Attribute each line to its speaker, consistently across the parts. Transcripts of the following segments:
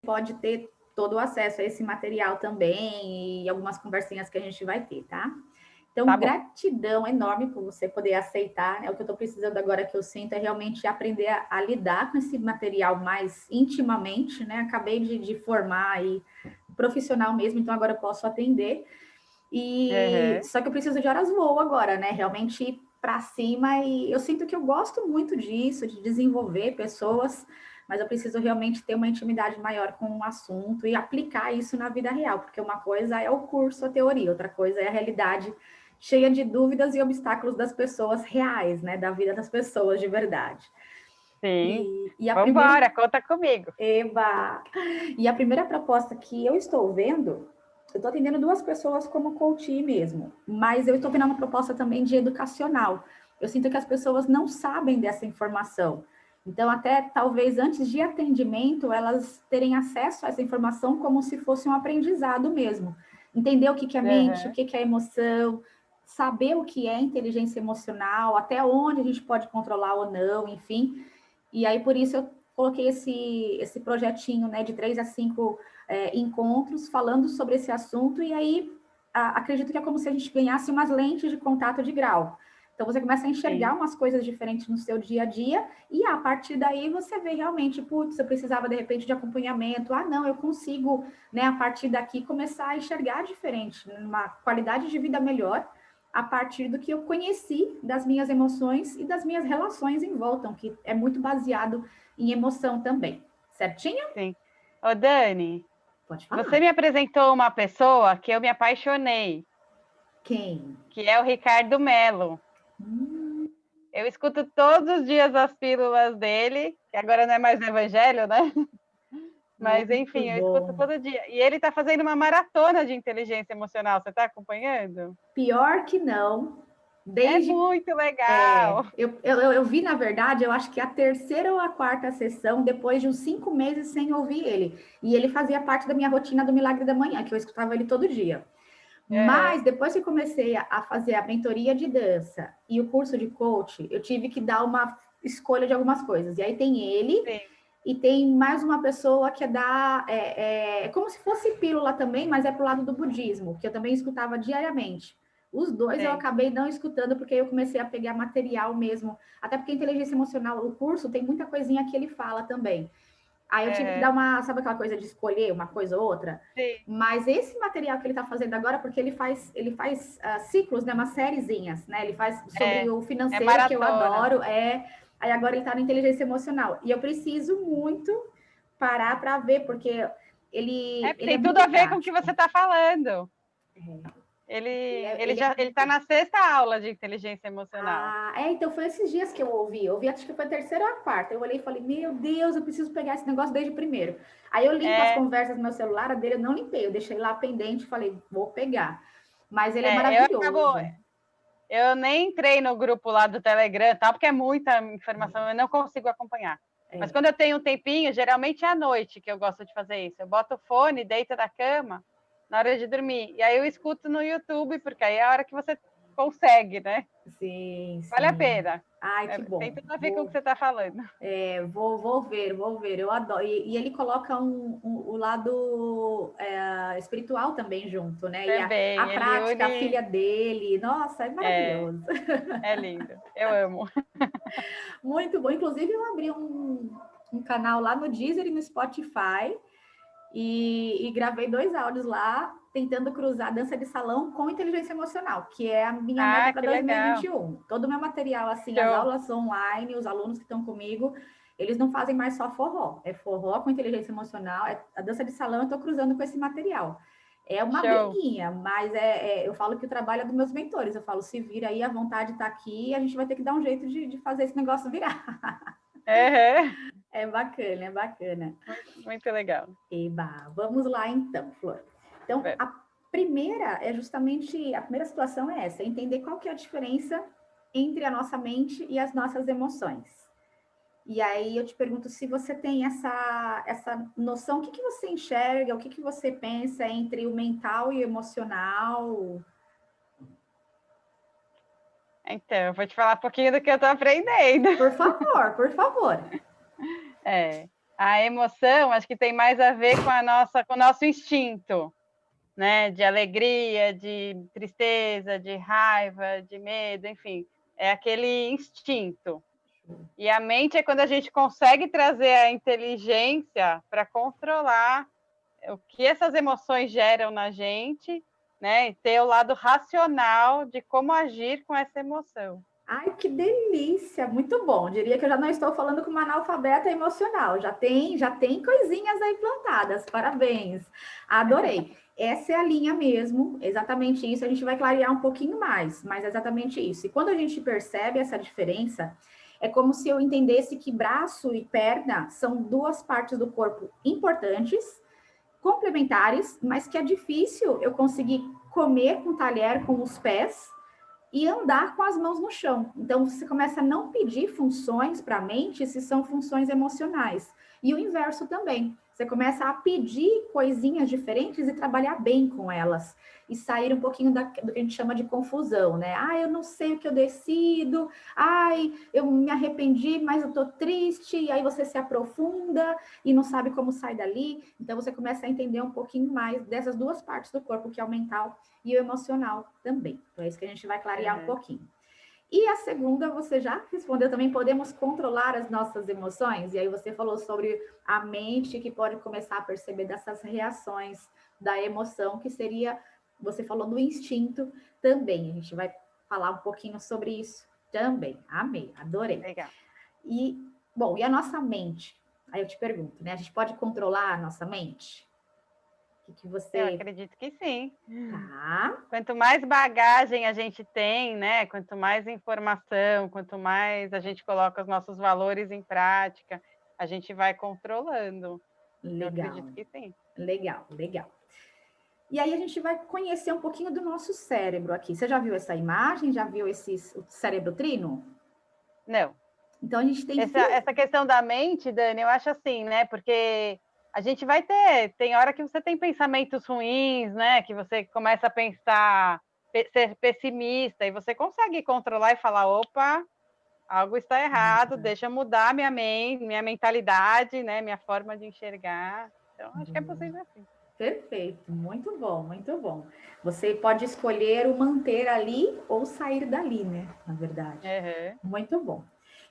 Speaker 1: pode ter todo o acesso a esse material também e algumas conversinhas que a gente vai ter, tá? Então,
Speaker 2: Tá bom.
Speaker 1: gratidão enorme por você poder aceitar, né? O que eu estou precisando agora que eu sinto é realmente aprender a lidar com esse material mais intimamente, né? Acabei de formar aí profissional mesmo, então agora eu posso atender. E só que eu preciso de horas voo agora, né? Realmente ir para cima e eu sinto que eu gosto muito disso, de desenvolver pessoas, mas eu preciso realmente ter uma intimidade maior com o assunto e aplicar isso na vida real, porque uma coisa é o curso, a teoria, outra coisa é a realidade cheia de dúvidas e obstáculos das pessoas reais, né? Da vida das pessoas de verdade.
Speaker 2: Sim.
Speaker 1: E a
Speaker 2: Vamos
Speaker 1: primeira.
Speaker 2: embora, conta comigo.
Speaker 1: Eba! E a primeira proposta que eu estou vendo, eu estou atendendo 2 pessoas como coach mesmo, mas eu estou vendo uma proposta também de educacional. Eu sinto que as pessoas não sabem dessa informação. Então, até talvez antes de atendimento, elas terem acesso a essa informação como se fosse um aprendizado mesmo. Entender o que é mente, o que é emoção, saber o que é inteligência emocional, até onde a gente pode controlar ou não, enfim. E aí, por isso, eu coloquei esse projetinho, né, de 3 a 5 encontros falando sobre esse assunto, e aí acredito que é como se a gente ganhasse umas lentes de contato de grau. Então, você começa a enxergar umas coisas diferentes no seu dia a dia, e a partir daí você vê realmente, putz, eu precisava de repente de acompanhamento, não, eu consigo, né, a partir daqui começar a enxergar diferente, uma qualidade de vida melhor, a partir do que eu conheci das minhas emoções e das minhas relações em volta, que é muito baseado em emoção também. Certinho?
Speaker 2: Sim. Ô, Dani,
Speaker 1: Pode
Speaker 2: você
Speaker 1: falar.
Speaker 2: me apresentou uma pessoa que eu me apaixonei,
Speaker 1: Quem?
Speaker 2: que é o Ricardo Mello. Eu escuto todos os dias as pílulas dele, que agora não é mais no Evangelho, né? Mas,
Speaker 1: Muito
Speaker 2: enfim, eu escuto
Speaker 1: bom.
Speaker 2: todo dia. E ele está fazendo uma maratona de inteligência emocional. Você está acompanhando?
Speaker 1: Pior que não,
Speaker 2: É
Speaker 1: desde
Speaker 2: muito legal.
Speaker 1: eu vi, na verdade, eu acho que a terceira ou a quarta sessão, depois de uns 5 meses sem ouvir ele. E ele fazia parte da minha rotina do Milagre da Manhã, que eu escutava ele todo dia. Mas depois que comecei a fazer a mentoria de dança e o curso de coach, eu tive que dar uma escolha de algumas coisas. E aí tem ele
Speaker 2: Sim.
Speaker 1: e tem mais uma pessoa que é como se fosse pílula também, mas é pro lado do budismo, que eu também escutava diariamente. Os dois eu
Speaker 2: Sim.
Speaker 1: acabei não escutando porque eu comecei a pegar material mesmo, até porque a inteligência emocional, o curso tem muita coisinha que ele fala também. Aí eu tive que dar sabe aquela coisa de escolher uma coisa ou outra?
Speaker 2: Sim.
Speaker 1: Mas esse material que ele está fazendo agora, porque ele faz ciclos, né, umas sériezinhas, né? Ele faz sobre o
Speaker 2: É
Speaker 1: financeiro, que eu
Speaker 2: maratona.
Speaker 1: adoro, aí agora ele está na inteligência emocional. E eu preciso muito parar para ver, porque ele é
Speaker 2: Tem tudo
Speaker 1: muito
Speaker 2: a ver com o que
Speaker 1: prático.
Speaker 2: você está falando. Ele
Speaker 1: Ele é,
Speaker 2: ele
Speaker 1: ele
Speaker 2: já
Speaker 1: é
Speaker 2: ele está na sexta aula de inteligência emocional.
Speaker 1: então foi esses dias que eu ouvi. Eu ouvi, acho que foi a terceira ou a quarta. Eu olhei e falei, meu Deus, eu preciso pegar esse negócio desde o primeiro. Aí eu limpo as conversas no meu celular, a dele eu não limpei, eu deixei lá pendente e falei, vou pegar. Mas ele é
Speaker 2: eu acabo.
Speaker 1: maravilhoso.
Speaker 2: Eu nem entrei no grupo lá do Telegram, tal, porque é muita informação, eu não consigo acompanhar. Mas quando eu tenho um tempinho, geralmente é à noite que eu gosto de fazer isso. Eu boto o fone, deito na cama, na hora de dormir. E aí eu escuto no YouTube, porque aí é a hora que você consegue, né?
Speaker 1: Sim,
Speaker 2: Vale a
Speaker 1: sim.
Speaker 2: pena.
Speaker 1: Ai, que
Speaker 2: Tem
Speaker 1: bom.
Speaker 2: tudo a ver com o que você está falando.
Speaker 1: Vou ver. Eu adoro. E ele coloca o lado espiritual também junto, né? E a
Speaker 2: Também, ele
Speaker 1: prática, a
Speaker 2: une.
Speaker 1: filha dele. Nossa, é
Speaker 2: É,
Speaker 1: maravilhoso.
Speaker 2: é lindo. Eu amo.
Speaker 1: Muito bom. Inclusive, eu abri um canal lá no Deezer e no Spotify e gravei 2 áudios lá, tentando cruzar dança de salão com inteligência emocional, que é a minha meta
Speaker 2: Ah,
Speaker 1: para
Speaker 2: que legal.
Speaker 1: 2021. Todo o meu material, assim, as
Speaker 2: Show.
Speaker 1: aulas online, os alunos que estão comigo, eles não fazem mais só forró. É forró com inteligência emocional, a dança de salão eu estou cruzando com esse material. É uma
Speaker 2: Show.
Speaker 1: briguinha, mas eu falo que o trabalho é dos meus mentores. Eu falo, se vira aí, a vontade está aqui, a gente vai ter que dar um jeito de fazer esse negócio virar.
Speaker 2: Uhum.
Speaker 1: É bacana, é bacana.
Speaker 2: Muito legal.
Speaker 1: Eba, vamos lá então, Flor. Então, a primeira situação é essa, entender qual que é a diferença entre a nossa mente e as nossas emoções. E aí eu te pergunto se você tem essa noção, o que você enxerga, o que você pensa entre o mental e o emocional?
Speaker 2: Então, eu vou te falar um pouquinho do que eu estou aprendendo.
Speaker 1: Por favor, por favor.
Speaker 2: É. A emoção, acho que tem mais a ver com o nosso instinto, né? De alegria, de tristeza, de raiva, de medo, enfim. É aquele instinto. E a mente é quando a gente consegue trazer a inteligência para controlar o que essas emoções geram na gente, né? E ter o lado racional de como agir com essa emoção.
Speaker 1: Ai, que delícia, muito bom. Diria que eu já não estou falando com uma analfabeta emocional. Já tem coisinhas aí plantadas. Parabéns. Adorei. Essa é a linha mesmo, exatamente isso. A gente vai clarear um pouquinho mais, mas é exatamente isso. E quando a gente percebe essa diferença, é como se eu entendesse que braço e perna são duas partes do corpo importantes, complementares, mas que é difícil eu conseguir comer com talher com os pés e andar com as mãos no chão. Então, você começa a não pedir funções para a mente se são funções emocionais. E o inverso também. Você começa a pedir coisinhas diferentes e trabalhar bem com elas. E sair um pouquinho do que a gente chama de confusão, né? Ah, eu não sei o que eu decido. Ai, eu me arrependi, mas eu tô triste. E aí você se aprofunda e não sabe como sair dali. Então, você começa a entender um pouquinho mais dessas duas partes do corpo, que é o mental e o emocional também. Então, é isso que a gente vai clarear um pouquinho. E a segunda, você já respondeu também, podemos controlar as nossas emoções? E aí você falou sobre a mente que pode começar a perceber dessas reações da emoção, que seria, você falou do instinto também. A gente vai falar um pouquinho sobre isso também. Amei, adorei.
Speaker 2: Legal.
Speaker 1: E, bom, e a nossa mente? Aí eu te pergunto, né? A gente pode controlar a nossa mente? O que você...
Speaker 2: Eu acredito que sim.
Speaker 1: Tá.
Speaker 2: Quanto mais bagagem a gente tem, né? Quanto mais informação, quanto mais a gente coloca os nossos valores em prática, a gente vai controlando. Eu
Speaker 1: Legal,
Speaker 2: acredito que sim.
Speaker 1: legal, legal. E aí a gente vai conhecer um pouquinho do nosso cérebro aqui. Você já viu essa imagem? Já viu o cérebro trino?
Speaker 2: Não.
Speaker 1: Então a gente tem
Speaker 2: Essa questão da mente, Dani, eu acho assim, né? Porque a gente vai tem hora que você tem pensamentos ruins, né? Que você começa a pensar, ser pessimista, e você consegue controlar e falar, opa, algo está errado, deixa eu mudar minha mente, minha mentalidade, né? Minha forma de enxergar. Então, acho que é possível assim.
Speaker 1: Perfeito, muito bom, muito bom. Você pode escolher o manter ali ou sair dali, né? Na verdade.
Speaker 2: Uhum.
Speaker 1: Muito bom.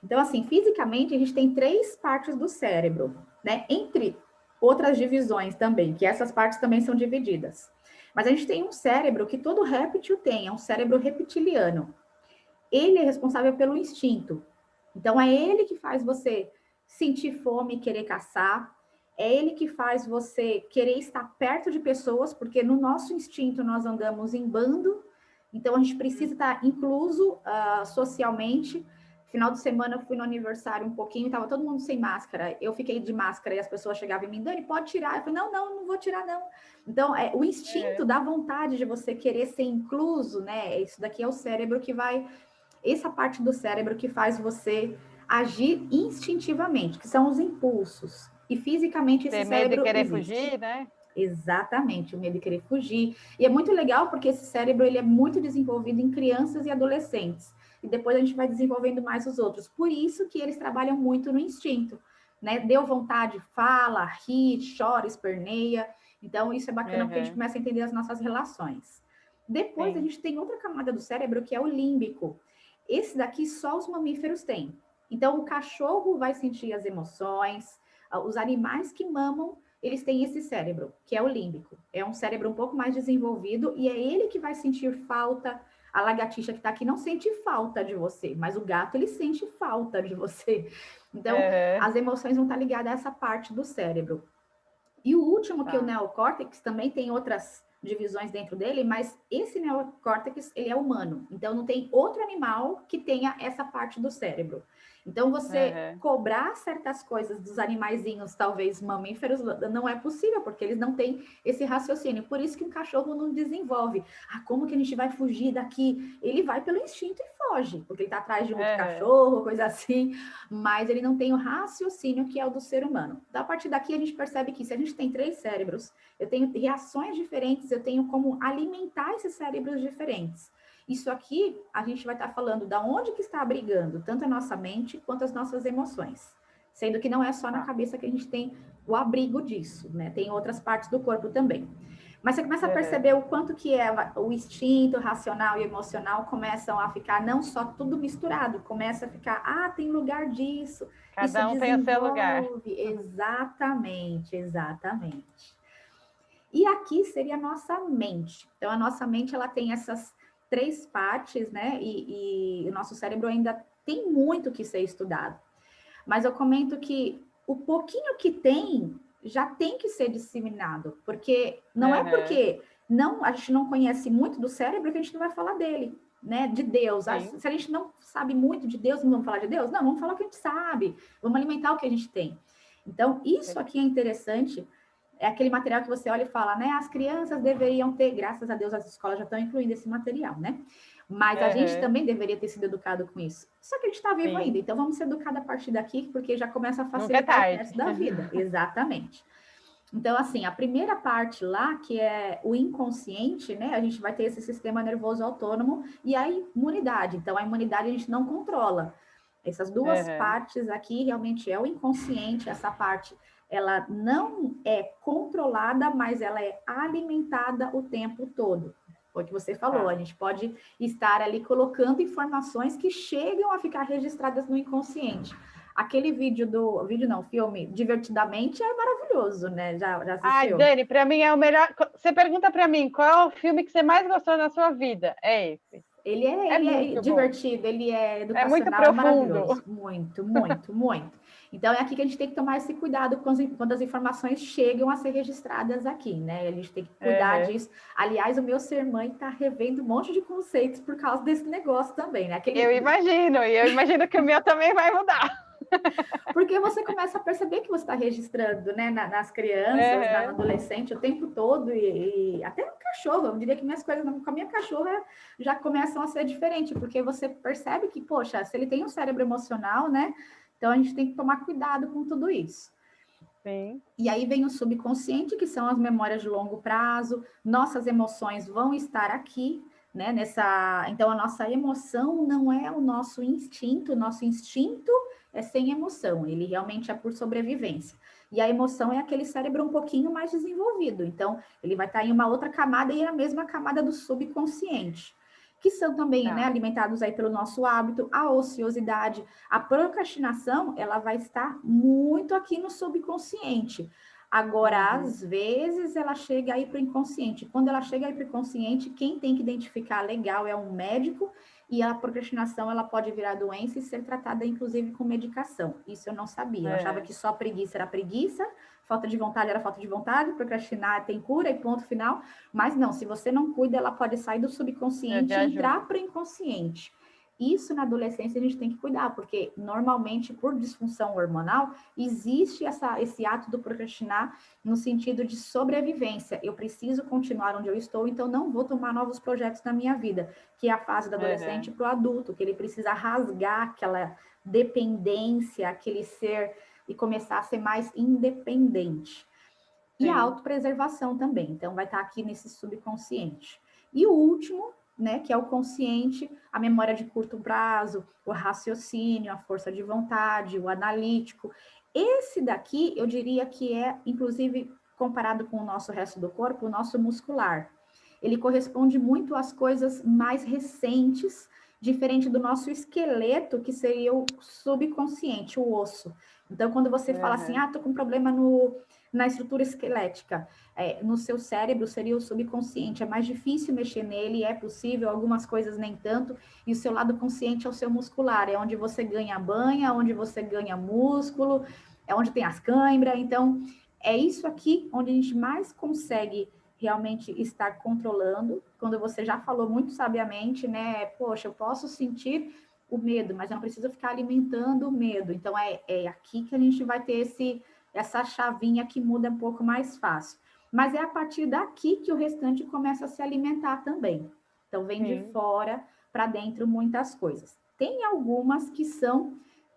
Speaker 1: Então, assim, fisicamente, a gente tem três partes do cérebro, né? Entre outras divisões também, que essas partes também são divididas. Mas a gente tem um cérebro que todo réptil tem, é um cérebro reptiliano. Ele é responsável pelo instinto. Então, é ele que faz você sentir fome e querer caçar. É ele que faz você querer estar perto de pessoas, porque no nosso instinto nós andamos em bando. Então, a gente precisa estar incluso socialmente. Final de semana eu fui no aniversário um pouquinho, estava todo mundo sem máscara. Eu fiquei de máscara e as pessoas chegavam em mim, Dani, pode tirar. Eu falei, não vou tirar, não. Então, o instinto da vontade de você querer ser incluso, né? Isso daqui é o cérebro que vai... Essa parte do cérebro que faz você agir instintivamente, que são os impulsos. E fisicamente esse
Speaker 2: Ter medo de
Speaker 1: cérebro
Speaker 2: querer
Speaker 1: existe.
Speaker 2: fugir, né?
Speaker 1: Exatamente, o medo de querer fugir. E é muito legal porque esse cérebro ele é muito desenvolvido em crianças e adolescentes. E depois a gente vai desenvolvendo mais os outros. Por isso que eles trabalham muito no instinto. Né? Deu vontade, fala, ri, chora, esperneia. Então, isso é bacana porque a gente começa a entender as nossas relações. Depois, a gente tem outra camada do cérebro que é o límbico. Esse daqui só os mamíferos têm. Então, o cachorro vai sentir as emoções, os animais que mamam eles têm esse cérebro, que é o límbico. É um cérebro um pouco mais desenvolvido e é ele que vai sentir falta. A lagartixa que está aqui não sente falta de você, mas o gato, ele sente falta de você. Então, as emoções vão estar ligadas a essa parte do cérebro. E o último, que é o neocórtex, também tem outras divisões dentro dele, mas esse neocórtex, ele é humano. Então, não tem outro animal que tenha essa parte do cérebro. Então, você cobrar certas coisas dos animaizinhos, talvez mamíferos, não é possível, porque eles não têm esse raciocínio. Por isso que um cachorro não desenvolve. Ah, como que a gente vai fugir daqui? Ele vai pelo instinto e foge, porque ele está atrás de um outro cachorro, coisa assim, mas ele não tem o raciocínio que é o do ser humano. Então, a partir daqui, a gente percebe que se a gente tem três cérebros, eu tenho reações diferentes, eu tenho como alimentar esses cérebros diferentes. Isso aqui, a gente vai estar falando da onde que está abrigando tanto a nossa mente quanto as nossas emoções. sendo que não é só na cabeça que a gente tem o abrigo disso, né? Tem outras partes do corpo também. Mas você começa a perceber o quanto que o instinto racional e emocional começam a ficar não só tudo misturado, começa a ficar, tem lugar disso, isso
Speaker 2: Cada um tem o seu lugar.
Speaker 1: Exatamente, exatamente. E aqui seria a nossa mente. Então, a nossa mente, ela tem essas 3 partes, né? E o nosso cérebro ainda tem muito que ser estudado. Mas eu comento que o pouquinho que tem, já tem que ser disseminado. Porque não é porque a gente não conhece muito do cérebro que a gente não vai falar dele, né? De Deus. Se a gente não sabe muito de Deus, não vamos falar de Deus? Não, vamos falar o que a gente sabe. Vamos alimentar o que a gente tem. Então, isso aqui é interessante. É aquele material que você olha e fala, né? As crianças deveriam ter, graças a Deus, as escolas já estão incluindo esse material, né? Mas a gente também deveria ter sido educado com isso. Só que a gente está vivo ainda, então vamos ser educados a partir daqui, porque já começa a facilitar o resto da vida. Exatamente. Então, assim, a primeira parte lá, que é o inconsciente, né? A gente vai ter esse sistema nervoso autônomo e a imunidade. Então, a imunidade a gente não controla. Essas duas partes aqui realmente é o inconsciente, essa parte ela não é controlada, mas ela é alimentada o tempo todo. Foi o que você falou, a gente pode estar ali colocando informações que chegam a ficar registradas no inconsciente. Aquele filme Divertidamente é maravilhoso, né? Já assistiu?
Speaker 2: Ai, Dani, para mim é o melhor. Você pergunta para mim qual é o filme que você mais gostou na sua vida? É esse.
Speaker 1: Ele é divertido, ele é educacional,
Speaker 2: é muito profundo.
Speaker 1: Maravilhoso. Muito, muito, muito. Então, é aqui que a gente tem que tomar esse cuidado quando as informações chegam a ser registradas aqui, né? A gente tem que cuidar disso. Aliás, o meu ser mãe está revendo um monte de conceitos por causa desse negócio também, né?
Speaker 2: Eu imagino que o meu também vai mudar.
Speaker 1: Porque você começa a perceber que você está registrando, né, nas crianças, no adolescente, o tempo todo, e até no cachorro. Eu diria que minhas coisas com a minha cachorra já começam a ser diferentes, porque você percebe que, poxa, se ele tem um cérebro emocional, né, então a gente tem que tomar cuidado com tudo isso.
Speaker 2: Sim.
Speaker 1: E aí vem o subconsciente, que são as memórias de longo prazo, nossas emoções vão estar aqui, né, então a nossa emoção não é o nosso instinto é sem emoção, ele realmente é por sobrevivência. E a emoção é aquele cérebro um pouquinho mais desenvolvido, então ele vai estar em uma outra camada e é a mesma camada do subconsciente, que são também, né, alimentados aí pelo nosso hábito, a ociosidade, a procrastinação, ela vai estar muito aqui no subconsciente. Agora, às vezes, ela chega aí para o inconsciente. Quando ela chega aí para o inconsciente, quem tem que identificar legal é um médico, e a procrastinação ela pode virar doença e ser tratada, inclusive, com medicação. Isso eu não sabia. Eu achava que só preguiça era preguiça, falta de vontade era falta de vontade, procrastinar tem cura e ponto final. Mas não, se você não cuida, ela pode sair do subconsciente e entrar para o inconsciente. Isso na adolescência a gente tem que cuidar, porque normalmente por disfunção hormonal existe esse ato do procrastinar no sentido de sobrevivência. Eu preciso continuar onde eu estou, então não vou tomar novos projetos na minha vida, que é a fase do adolescente para o adulto, que ele precisa rasgar aquela dependência, aquele ser e começar a ser mais independente. E a autopreservação também, então vai estar aqui nesse subconsciente. E o último, né, que é o consciente, a memória de curto prazo, o raciocínio, a força de vontade, o analítico. Esse daqui, eu diria que é, inclusive, comparado com o nosso resto do corpo, o nosso muscular. Ele corresponde muito às coisas mais recentes, diferente do nosso esqueleto, que seria o subconsciente, o osso. Então, quando você fala assim, tô com problema na estrutura esquelética, no seu cérebro seria o subconsciente, é mais difícil mexer nele, é possível, algumas coisas nem tanto, e o seu lado consciente é o seu muscular, é onde você ganha banha, onde você ganha músculo, é onde tem as câimbras, então é isso aqui onde a gente mais consegue realmente estar controlando, quando você já falou muito sabiamente, né, poxa, eu posso sentir o medo, mas eu não preciso ficar alimentando o medo, então é aqui que a gente vai ter essa chavinha que muda um pouco mais fácil. Mas é a partir daqui que o restante começa a se alimentar também. Então, vem de fora para dentro muitas coisas. Tem algumas que são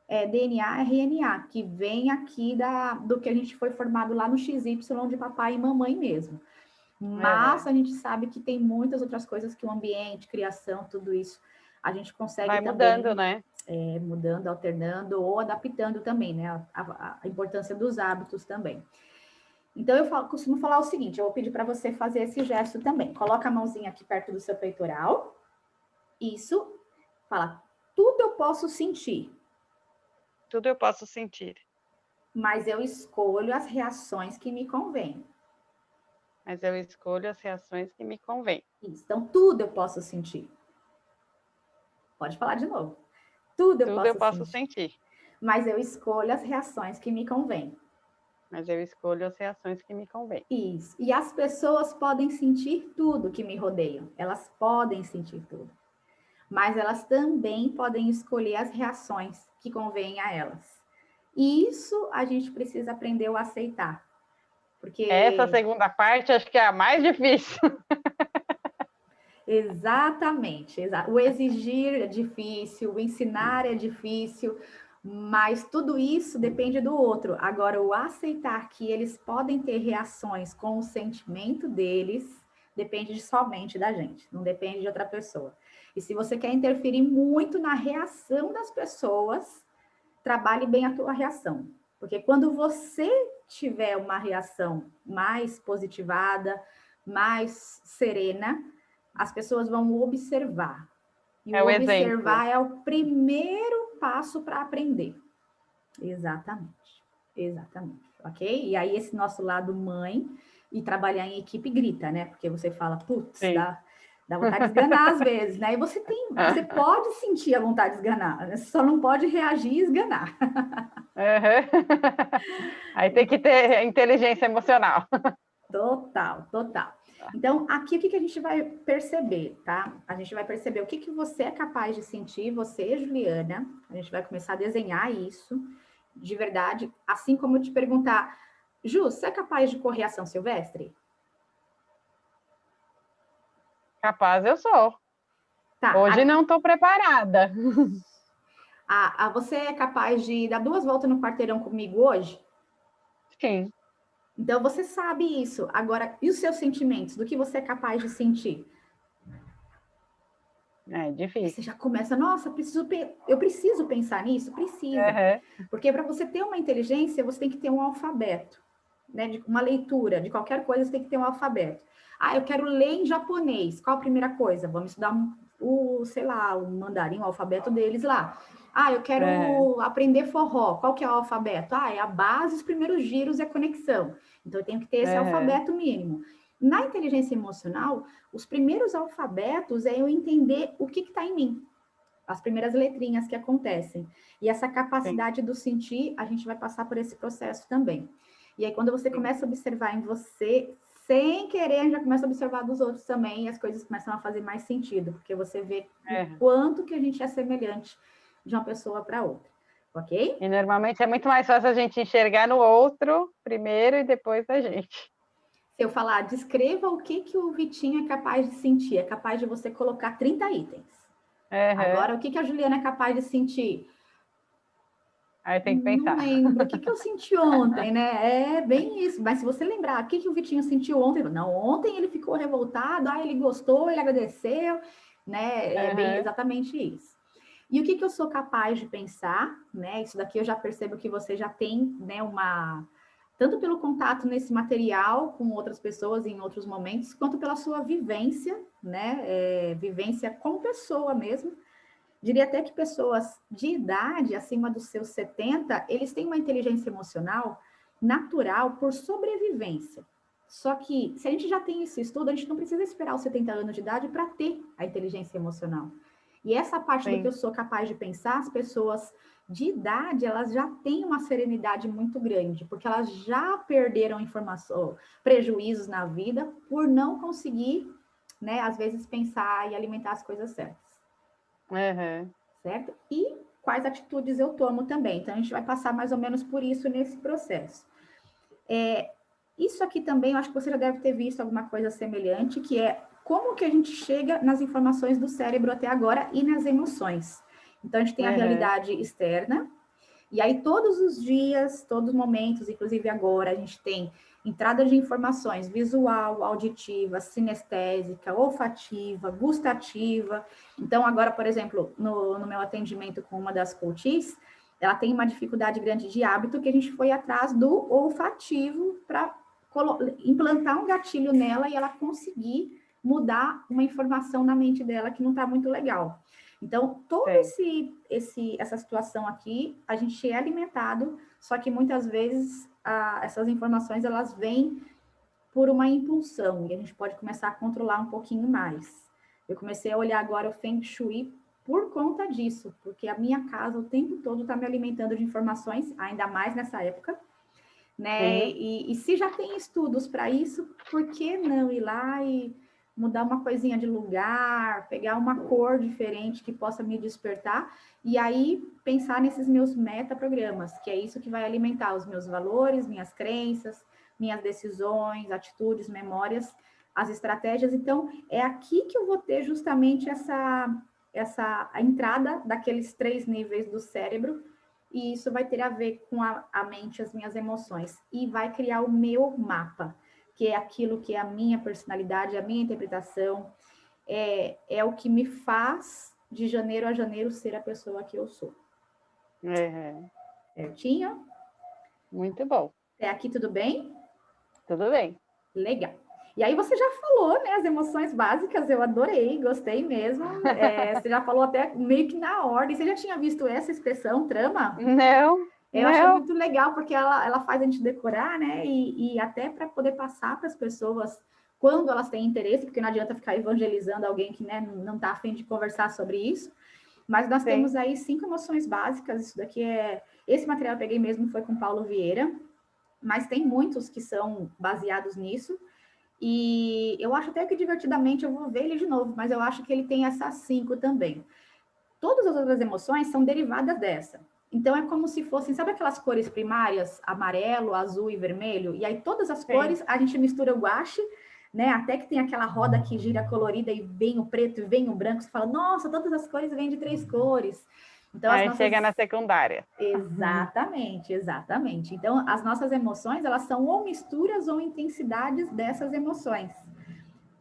Speaker 1: DNA, RNA, que vem aqui do que a gente foi formado lá no XY de papai e mamãe mesmo. Mas a gente sabe que tem muitas outras coisas que o ambiente, criação, tudo isso, a gente consegue
Speaker 2: vai
Speaker 1: também...
Speaker 2: mudando, né?
Speaker 1: mudando, alternando ou adaptando também, né? A importância dos hábitos também. Então, costumo falar o seguinte, eu vou pedir para você fazer esse gesto também. Coloca a mãozinha aqui perto do seu peitoral. Isso. Fala, tudo eu posso sentir.
Speaker 2: Tudo eu posso sentir.
Speaker 1: Mas eu escolho as reações que me convêm.
Speaker 2: Mas eu escolho as reações que me convêm.
Speaker 1: Isso. Então, tudo eu posso sentir. Pode falar de novo. Tudo eu posso sentir. Mas eu escolho as reações que me convêm.
Speaker 2: Mas eu escolho as reações que me convêm.
Speaker 1: Isso. E as pessoas podem sentir tudo que me rodeiam. Elas podem sentir tudo. Mas elas também podem escolher as reações que convêm a elas. E isso a gente precisa aprender a aceitar. Porque...
Speaker 2: Essa segunda parte acho que é a mais difícil.
Speaker 1: Exatamente. O exigir é difícil, o ensinar é difícil, mas tudo isso depende do outro. Agora, o aceitar que eles podem ter reações com o sentimento deles depende somente da gente, não depende de outra pessoa. E se você quer interferir muito na reação das pessoas, trabalhe bem a tua reação. Porque quando você tiver uma reação mais positivada, mais serena, as pessoas vão observar. E o observar é o primeiro passo para aprender. Exatamente. Exatamente. Ok? E aí, esse nosso lado mãe e trabalhar em equipe grita, né? Porque você fala, putz, dá vontade de esganar às vezes, né? E você pode sentir a vontade de esganar, né? Você só não pode reagir e esganar.
Speaker 2: Aí tem que ter inteligência emocional.
Speaker 1: Total, total. Então, aqui o que a gente vai perceber, tá? A gente vai perceber o que você é capaz de sentir, você, Juliana. A gente vai começar a desenhar isso de verdade. Assim como eu te perguntar, Ju, você é capaz de correr ação silvestre?
Speaker 2: Capaz eu sou. Tá, hoje não estou preparada.
Speaker 1: Você é capaz de dar 2 voltas no quarteirão comigo hoje?
Speaker 2: Sim.
Speaker 1: Então, você sabe isso. Agora, e os seus sentimentos? Do que você é capaz de sentir?
Speaker 2: É difícil.
Speaker 1: Você já começa, nossa, eu preciso pensar nisso? Precisa. Porque para você ter uma inteligência, você tem que ter um alfabeto, né? Uma leitura de qualquer coisa, você tem que ter um alfabeto. Eu quero ler em japonês. Qual a primeira coisa? Vamos estudar o mandarim, o alfabeto deles lá. Eu quero aprender forró. Qual que é o alfabeto? É a base, os primeiros giros e a conexão. Então, eu tenho que ter esse alfabeto mínimo. Na inteligência emocional, os primeiros alfabetos é eu entender o que está em mim. As primeiras letrinhas que acontecem. E essa capacidade do sentir, a gente vai passar por esse processo também. E aí, quando você começa a observar em você, sem querer, a gente já começa a observar dos outros também, e as coisas começam a fazer mais sentido, porque você vê o quanto que a gente é semelhante de uma pessoa para outra, ok?
Speaker 2: E normalmente é muito mais fácil a gente enxergar no outro primeiro e depois a gente.
Speaker 1: Se eu falar, descreva o que o Vitinho é capaz de sentir, é capaz de você colocar 30 itens. Agora, o que a Juliana é capaz de sentir?
Speaker 2: Aí tem que pensar.
Speaker 1: Não lembro. O que eu senti ontem, né? É bem isso. Mas se você lembrar, o que o Vitinho sentiu ontem? Não, ontem ele ficou revoltado, ele gostou, ele agradeceu, né? É bem exatamente isso. E o que eu sou capaz de pensar, né? Isso daqui eu já percebo que você já tem, né, tanto pelo contato nesse material com outras pessoas em outros momentos, quanto pela sua vivência, né? Vivência com pessoa mesmo. Diria até que pessoas de idade, acima dos seus 70, eles têm uma inteligência emocional natural por sobrevivência. Só que, se a gente já tem esse estudo, a gente não precisa esperar os 70 anos de idade para ter a inteligência emocional. E essa parte do que eu sou capaz de pensar, as pessoas de idade, elas já têm uma serenidade muito grande, porque elas já perderam informação, prejuízos na vida por não conseguir, né, às vezes pensar e alimentar as coisas certas. Certo? E quais atitudes eu tomo também. Então, a gente vai passar mais ou menos por isso nesse processo. Isso aqui também, eu acho que você já deve ter visto alguma coisa semelhante, que é como que a gente chega nas informações do cérebro até agora e nas emoções. Então, a gente tem a realidade externa, E aí, todos os dias, todos os momentos, inclusive agora, a gente tem entrada de informações visual, auditiva, sinestésica, olfativa, gustativa. Então, agora, por exemplo, no meu atendimento com uma das coaches, ela tem uma dificuldade grande de hábito que a gente foi atrás do olfativo para implantar um gatilho nela e ela conseguir mudar uma informação na mente dela que não está muito legal. Então, toda essa situação aqui, a gente é alimentado, só que muitas vezes essas informações, elas vêm por uma impulsão, e a gente pode começar a controlar um pouquinho mais. Eu comecei a olhar agora o Feng Shui por conta disso, porque a minha casa o tempo todo está me alimentando de informações, ainda mais nessa época, né? E se já tem estudos para isso, por que não ir lá e mudar uma coisinha de lugar, pegar uma cor diferente que possa me despertar, e aí pensar nesses meus metaprogramas, que é isso que vai alimentar os meus valores, minhas crenças, minhas decisões, atitudes, memórias, as estratégias. Então, é aqui que eu vou ter justamente a entrada daqueles 3 níveis do cérebro, e isso vai ter a ver com a mente, as minhas emoções, e vai criar o meu mapa, que é aquilo que é a minha personalidade, a minha interpretação, é o que me faz, de janeiro a janeiro, ser a pessoa que eu sou. Certinho?
Speaker 2: Muito bom.
Speaker 1: Até aqui tudo bem?
Speaker 2: Tudo bem.
Speaker 1: Legal. E aí você já falou, né, as emoções básicas, eu adorei, gostei mesmo. Você já falou até meio que na ordem. Você já tinha visto essa expressão, trama?
Speaker 2: Não.
Speaker 1: Eu achei muito legal, porque ela faz a gente decorar, né? E até para poder passar para as pessoas quando elas têm interesse, porque não adianta ficar evangelizando alguém que, né, não está a fim de conversar sobre isso. Mas nós temos aí 5 emoções básicas. Isso daqui esse material eu peguei mesmo, foi com Paulo Vieira, mas tem muitos que são baseados nisso. E eu acho até que divertidamente eu vou ver ele de novo, mas eu acho que ele tem essas 5 também. Todas as outras emoções são derivadas dessa. Então, é como se fossem, sabe aquelas cores primárias? Amarelo, azul e vermelho? E aí, todas as cores, a gente mistura o guache, né? Até que tem aquela roda que gira colorida e vem o preto e vem o branco. Você fala, nossa, todas as cores vêm de 3 cores. Então,
Speaker 2: aí chega na secundária.
Speaker 1: Exatamente, exatamente. Então, as nossas emoções, elas são ou misturas ou intensidades dessas emoções.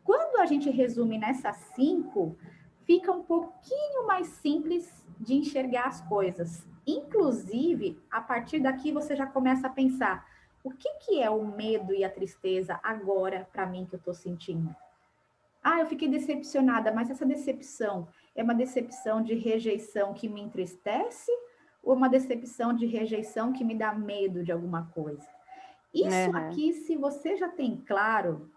Speaker 1: Quando a gente resume nessas 5, fica um pouquinho mais simples de enxergar as coisas. Inclusive, a partir daqui você já começa a pensar, o que é o medo e a tristeza agora para mim que eu estou sentindo? Eu fiquei decepcionada, mas essa decepção é uma decepção de rejeição que me entristece ou uma decepção de rejeição que me dá medo de alguma coisa? Isso aqui, se você já tem claro,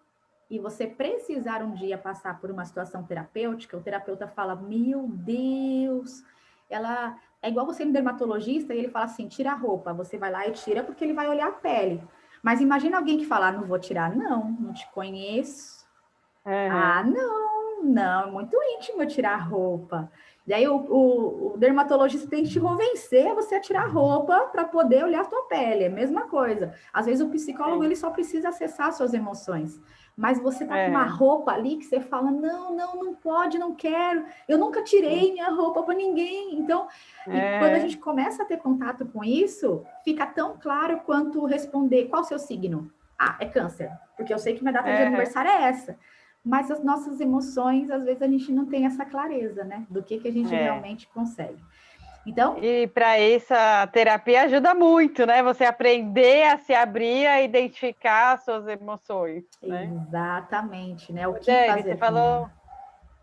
Speaker 1: e você precisar um dia passar por uma situação terapêutica, o terapeuta fala, meu Deus, ela é igual você no dermatologista, e ele fala assim, tira a roupa, você vai lá e tira porque ele vai olhar a pele. Mas imagina alguém que fala, não vou tirar, não te conheço. Não, é muito íntimo eu tirar a roupa. E aí o dermatologista tem que te convencer a você a tirar a roupa para poder olhar a tua pele, é a mesma coisa. Às vezes o psicólogo ele só precisa acessar suas emoções, mas você tá com uma roupa ali que você fala, não pode, não quero, eu nunca tirei minha roupa para ninguém. Então, e quando a gente começa a ter contato com isso, fica tão claro quanto responder, qual o seu signo? É câncer, porque eu sei que minha data de aniversário é essa. Mas as nossas emoções, às vezes, a gente não tem essa clareza, né? Do que a gente realmente consegue. Então...
Speaker 2: E para isso, a terapia ajuda muito, né? Você aprender a se abrir, a identificar as suas emoções. Né?
Speaker 1: Exatamente, né? O que
Speaker 2: Dani,
Speaker 1: fazer?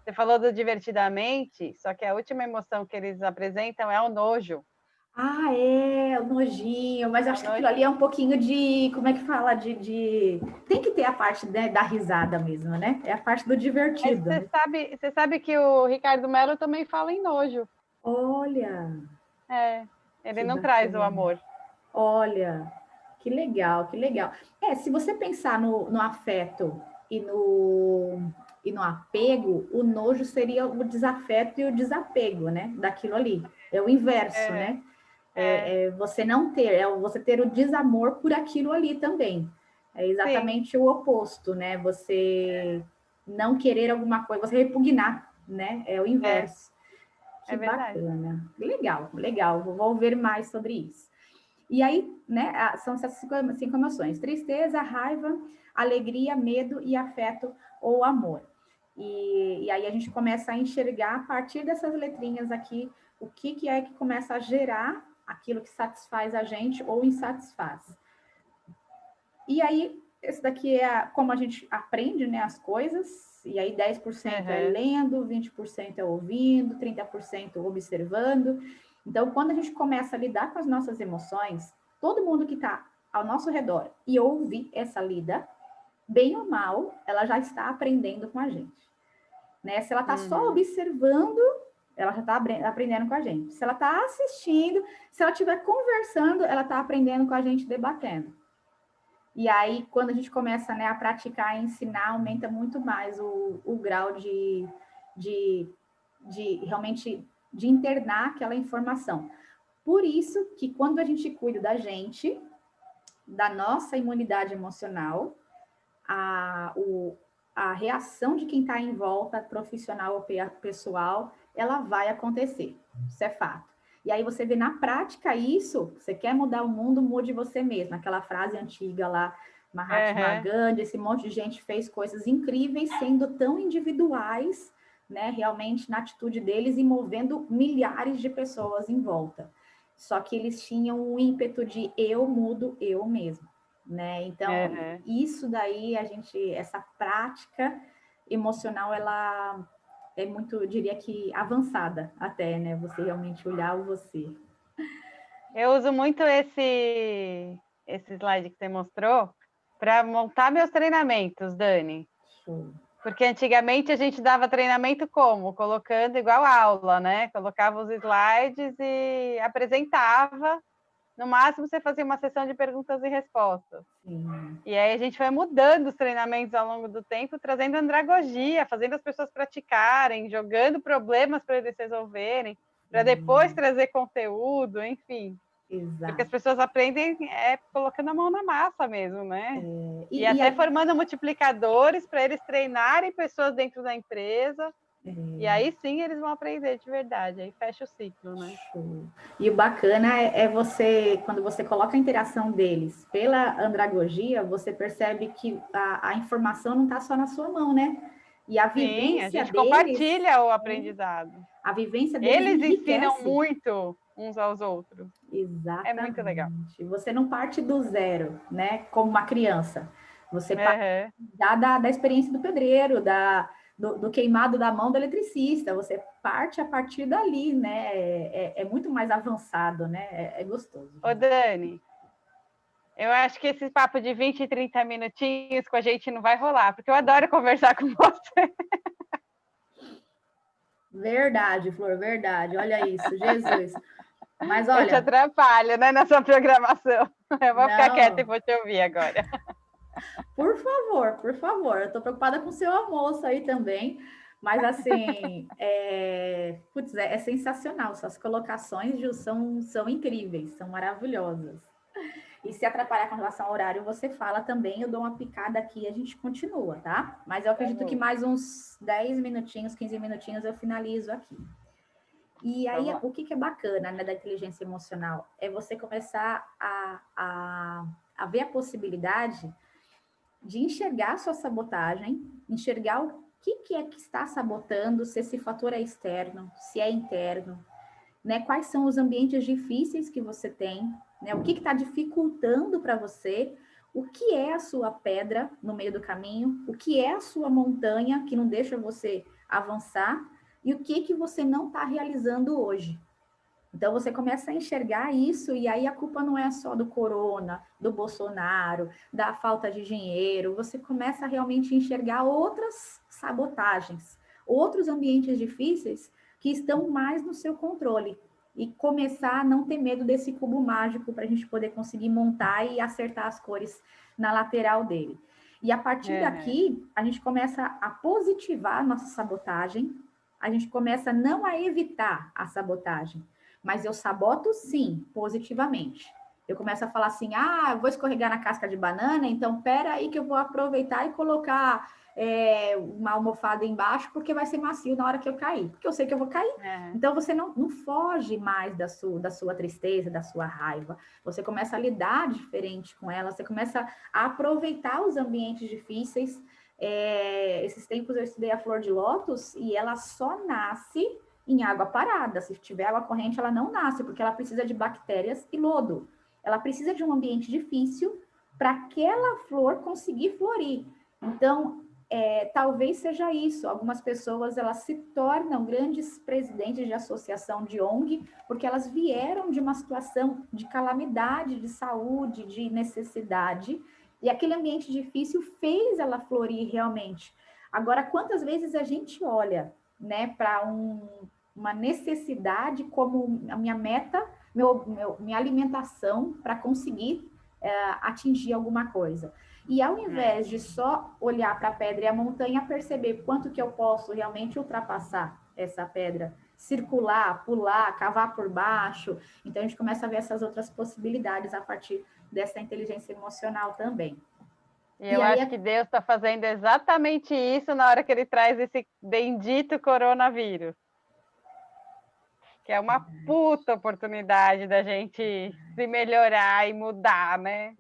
Speaker 2: Você falou do divertidamente, só que a última emoção que eles apresentam é o nojo.
Speaker 1: O nojinho, mas acho que aquilo ali é um pouquinho de, como é que fala, tem que ter a parte, né, da risada mesmo, né? É a parte do divertido.
Speaker 2: Mas você sabe que o Ricardo Mello também fala em nojo.
Speaker 1: Olha!
Speaker 2: Ele não traz o amor.
Speaker 1: Olha, que legal, que legal. Se você pensar no afeto e no apego, o nojo seria o desafeto e o desapego, né? Daquilo ali. É o inverso, né? Você não ter, você ter o desamor por aquilo ali também. É exatamente o oposto, né? Você não querer alguma coisa, você repugnar, né? É o inverso. Que bacana. Legal, legal. Vou ver mais sobre isso. E aí, né, são essas cinco emoções: tristeza, raiva, alegria, medo e afeto ou amor. E aí a gente começa a enxergar, a partir dessas letrinhas aqui, o que é que começa a gerar aquilo que satisfaz a gente ou insatisfaz. E aí, esse daqui é como a gente aprende, né, as coisas, e aí 10% é lendo, 20% é ouvindo, 30% observando. Então, quando a gente começa a lidar com as nossas emoções, todo mundo que está ao nosso redor e ouve essa lida, bem ou mal, ela já está aprendendo com a gente. Né? Se ela está só observando, ela já está aprendendo com a gente. Se ela está assistindo, se ela estiver conversando, ela está aprendendo com a gente, debatendo. E aí, quando a gente começa, né, a praticar e ensinar, aumenta muito mais o grau de realmente de internar aquela informação. Por isso que quando a gente cuida da gente, da nossa imunidade emocional, a reação de quem está em volta, profissional ou pessoal, ela vai acontecer. Isso é fato. E aí você vê na prática isso, você quer mudar o mundo, mude você mesmo. Aquela frase antiga lá, Mahatma Gandhi, esse monte de gente fez coisas incríveis, sendo tão individuais, né, realmente na atitude deles e movendo milhares de pessoas em volta. Só que eles tinham o ímpeto de eu mudo eu mesmo, né? Então, isso daí, essa prática emocional, ela é muito, eu diria que avançada até, né? Você realmente olhar o você.
Speaker 2: Eu uso muito esse slide que você mostrou para montar meus treinamentos, Dani.
Speaker 1: Show.
Speaker 2: Porque antigamente a gente dava treinamento como? Colocando igual aula, né? Colocava os slides e apresentava. No máximo, você fazia uma sessão de perguntas e respostas.
Speaker 1: Sim.
Speaker 2: E aí a gente vai mudando os treinamentos ao longo do tempo, trazendo andragogia, fazendo as pessoas praticarem, jogando problemas para eles resolverem, para depois trazer conteúdo, enfim.
Speaker 1: Exato.
Speaker 2: Porque as pessoas aprendem colocando a mão na massa mesmo, né? E até
Speaker 1: aí,
Speaker 2: formando multiplicadores para eles treinarem pessoas dentro da empresa. E aí sim eles vão aprender de verdade, aí fecha o ciclo, né?
Speaker 1: Show. E o bacana é você, quando você coloca a interação deles pela andragogia, você percebe que a informação não está só na sua mão, né? E a vivência
Speaker 2: a gente
Speaker 1: deles,
Speaker 2: compartilha o aprendizado.
Speaker 1: A vivência deles
Speaker 2: eles
Speaker 1: enriquece.
Speaker 2: Ensinam muito uns aos outros.
Speaker 1: Exatamente.
Speaker 2: É muito legal.
Speaker 1: Você não parte do zero, né? Como uma criança. Você parte da experiência do pedreiro, do queimado da mão do eletricista. Você parte a partir dali, né? É muito mais avançado, né? É gostoso.
Speaker 2: Ô, Dani, eu acho que esse papo de 20 e 30 minutinhos com a gente não vai rolar, porque eu adoro conversar com você.
Speaker 1: Verdade, Flor, verdade. Olha isso, Jesus. Mas olha...
Speaker 2: Eu te atrapalho, né, na sua programação. Eu vou ficar quieta e vou te ouvir agora.
Speaker 1: Por favor. Eu estou preocupada com o seu almoço aí também. Mas, assim, é sensacional. Suas colocações, Ju, são incríveis, são maravilhosas. E se atrapalhar com relação ao horário, você fala também, eu dou uma picada aqui e a gente continua, tá? Mas eu acredito que mais uns 10 minutinhos, 15 minutinhos eu finalizo aqui. E aí, o que é bacana, né, da inteligência emocional? É você começar a ver a possibilidade de enxergar a sua sabotagem, enxergar o que é que está sabotando, se esse fator é externo, se é interno, né? Quais são os ambientes difíceis que você tem, né? O que está dificultando para você, o que é a sua pedra no meio do caminho, o que é a sua montanha que não deixa você avançar e o que você não está realizando hoje. Então, você começa a enxergar isso, e aí a culpa não é só do corona, do Bolsonaro, da falta de dinheiro, você começa a realmente enxergar outras sabotagens, outros ambientes difíceis que estão mais no seu controle, e começar a não ter medo desse cubo mágico para a gente poder conseguir montar e acertar as cores na lateral dele. E a partir daqui, a gente começa a positivar a nossa sabotagem, a gente começa não a evitar a sabotagem, mas eu saboto, sim, positivamente. Eu começo a falar assim, vou escorregar na casca de banana, então pera aí que eu vou aproveitar e colocar uma almofada embaixo, porque vai ser macio na hora que eu cair, porque eu sei que eu vou cair. Então, você não foge mais da sua tristeza, da sua raiva. Você começa a lidar diferente com ela, você começa a aproveitar os ambientes difíceis. Esses tempos eu estudei a flor de lótus e ela só nasce em água parada. Se tiver água corrente, ela não nasce, porque ela precisa de bactérias e lodo. Ela precisa de um ambiente difícil para aquela flor conseguir florir. Então, talvez seja isso. Algumas pessoas elas se tornam grandes presidentes de associação de ONG porque elas vieram de uma situação de calamidade, de saúde, de necessidade, e aquele ambiente difícil fez ela florir realmente. Agora, quantas vezes a gente olha, né, para uma necessidade como a minha meta, minha alimentação para conseguir atingir alguma coisa. E ao invés de só olhar para a pedra e a montanha, perceber quanto que eu posso realmente ultrapassar essa pedra, circular, pular, cavar por baixo. Então, a gente começa a ver essas outras possibilidades a partir dessa inteligência emocional também.
Speaker 2: E eu acho que Deus está fazendo exatamente isso na hora que ele traz esse bendito coronavírus. Que é uma puta oportunidade da gente se melhorar e mudar, né?